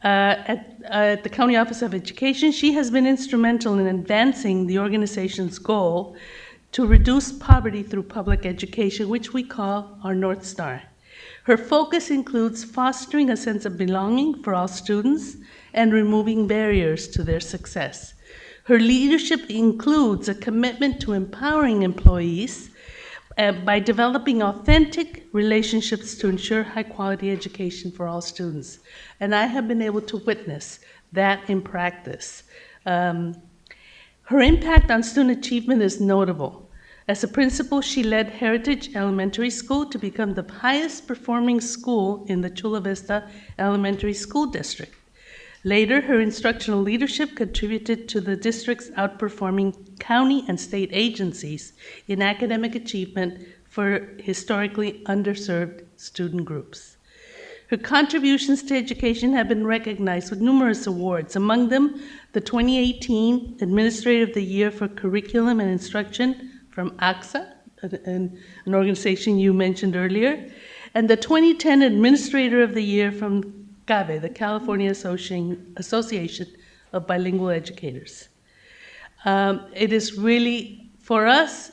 At the County Office of Education, she has been instrumental in advancing the organization's goal to reduce poverty through public education, which we call our North Star. Her focus includes fostering a sense of belonging for all students and removing barriers to their success. Her leadership includes a commitment to empowering employees by developing authentic relationships to ensure high-quality education for all students. And I have been able to witness that in practice. Her impact on student achievement is notable. As a principal, she led Heritage Elementary School to become the highest performing school in the Chula Vista Elementary School District. Later, her instructional leadership contributed to the district's outperforming county and state agencies in academic achievement for historically underserved student groups. Her contributions to education have been recognized with numerous awards, among them the 2018 Administrator of the Year for Curriculum and Instruction from AXA, an organization you mentioned earlier, and the 2010 Administrator of the Year from CABE, the California Association of Bilingual Educators. It is really, for us,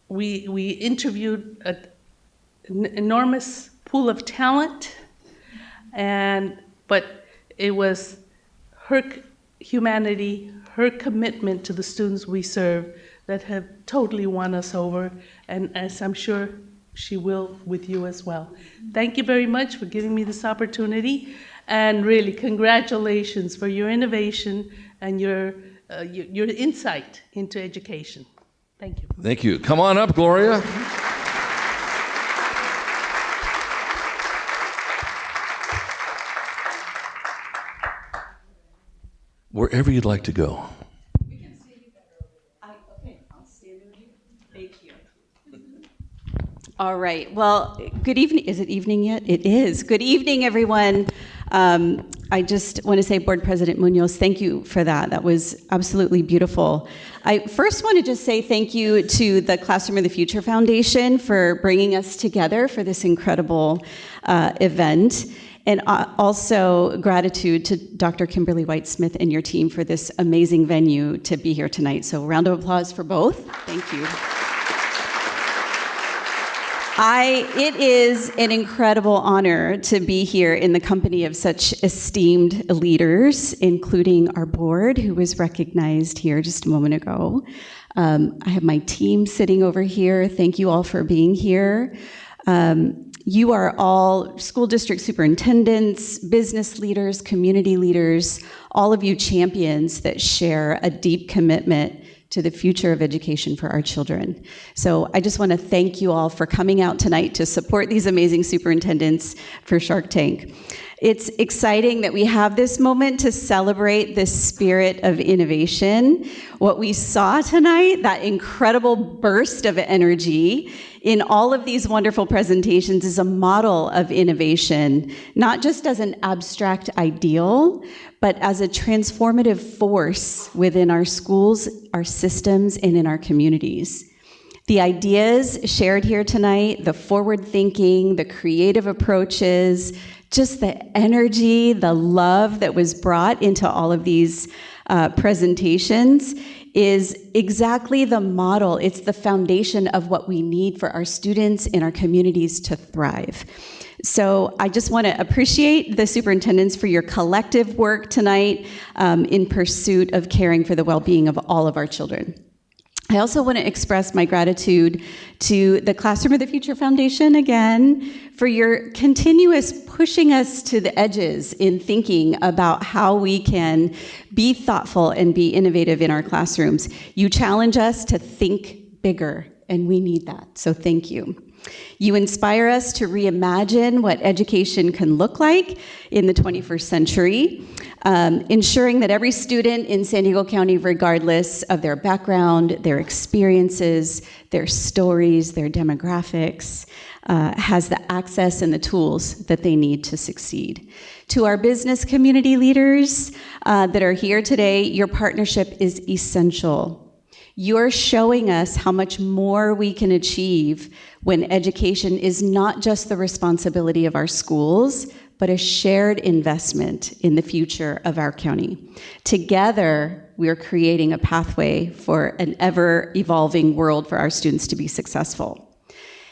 we interviewed an enormous pool of talent, but it was her humanity, her commitment to the students we serve that have totally won us over, and as I'm sure she will with you as well. Thank you very much for giving me this opportunity, and really congratulations for your innovation and your insight into education. Thank you. Thank you. Come on up, Gloria. Wherever you'd like to go. We can see you better. Okay, I'll stand over here. Thank you. All right. Well, good evening. Is it evening yet? It is. Good evening, everyone. I just want to say, Board President Munoz, thank you for that. That was absolutely beautiful. I first want to just say thank you to the Classroom of the Future Foundation for bringing us together for this incredible event. And also gratitude to Dr. Kimberly White-Smith and your team for this amazing venue to be here tonight. So round of applause for both. Thank you. It is an incredible honor to be here in the company of such esteemed leaders, including our board, who was recognized here just a moment ago. I have my team sitting over here. Thank you all for being here. You are all school district superintendents, business leaders, community leaders, all of you champions that share a deep commitment to the future of education for our children. So I just want to thank you all for coming out tonight to support these amazing superintendents for Shark Tank. It's exciting that we have this moment to celebrate the spirit of innovation. What we saw tonight, that incredible burst of energy in all of these wonderful presentations, is a model of innovation, not just as an abstract ideal, but as a transformative force within our schools, our systems, and in our communities. The ideas shared here tonight, the forward thinking, the creative approaches, just the energy, the love that was brought into all of these presentations is exactly the model. It's the foundation of what we need for our students and our communities to thrive. So I just want to appreciate the superintendents for your collective work tonight in pursuit of caring for the well-being of all of our children. I also want to express my gratitude to the Classroom of the Future Foundation again for your continuous pushing us to the edges in thinking about how we can be thoughtful and be innovative in our classrooms. You challenge us to think bigger, and we need that, so thank you. You inspire us to reimagine what education can look like in the 21st century, ensuring that every student in San Diego County, regardless of their background, their experiences, their stories, their demographics, has the access and the tools that they need to succeed. To our business community leaders that are here today, your partnership is essential. You're showing us how much more we can achieve when education is not just the responsibility of our schools, but a shared investment in the future of our county. Together, we're creating a pathway for an ever-evolving world for our students to be successful.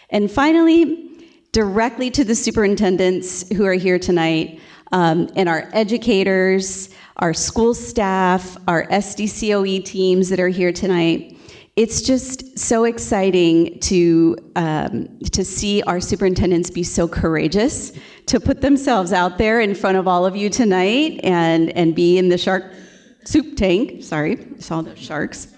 And finally, directly to the superintendents who are here tonight, and our educators, our school staff, our SDCOE teams that are here tonight. It's just so exciting to see our superintendents be so courageous to put themselves out there in front of all of you tonight and be in the Supe Tank. Sorry, I saw those sharks.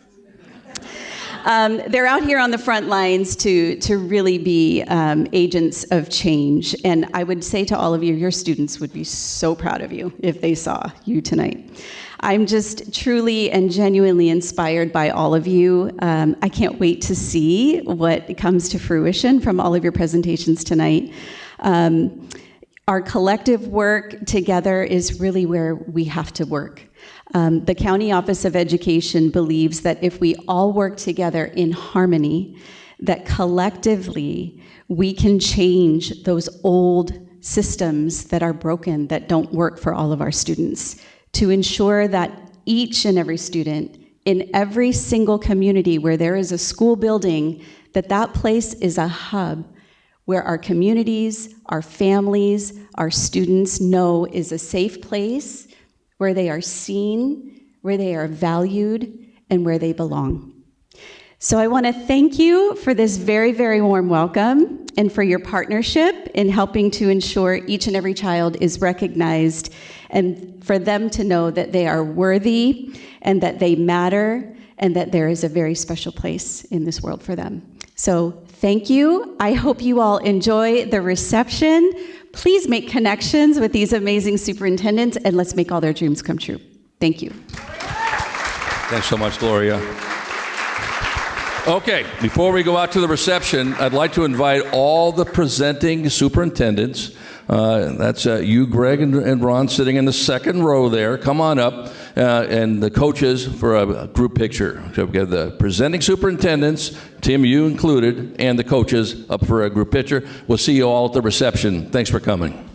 They're out here on the front lines to really be agents of change. And I would say to all of you, your students would be so proud of you if they saw you tonight. I'm just truly and genuinely inspired by all of you. I can't wait to see what comes to fruition from all of your presentations tonight. Our collective work together is really where we have to work. The County Office of Education believes that if we all work together in harmony, that collectively we can change those old systems that are broken, that don't work for all of our students, to ensure that each and every student in every single community where there is a school building, that place is a hub where our communities, our families, our students know is a safe place, where they are seen, where they are valued, and where they belong. So I want to thank you for this very, very warm welcome and for your partnership in helping to ensure each and every child is recognized and for them to know that they are worthy and that they matter and that there is a very special place in this world for them. So thank you. I hope you all enjoy the reception. Please make connections with these amazing superintendents, and let's make all their dreams come true. Thank you. Thanks so much, Gloria. Okay, before we go out to the reception, I'd like to invite all the presenting superintendents. That's you, Greg, and Ron sitting in the second row there. Come on up. And the coaches for a group picture. So we've got the presenting superintendents, Tim, you included, and the coaches up for a group picture. We'll see you all at the reception. Thanks for coming.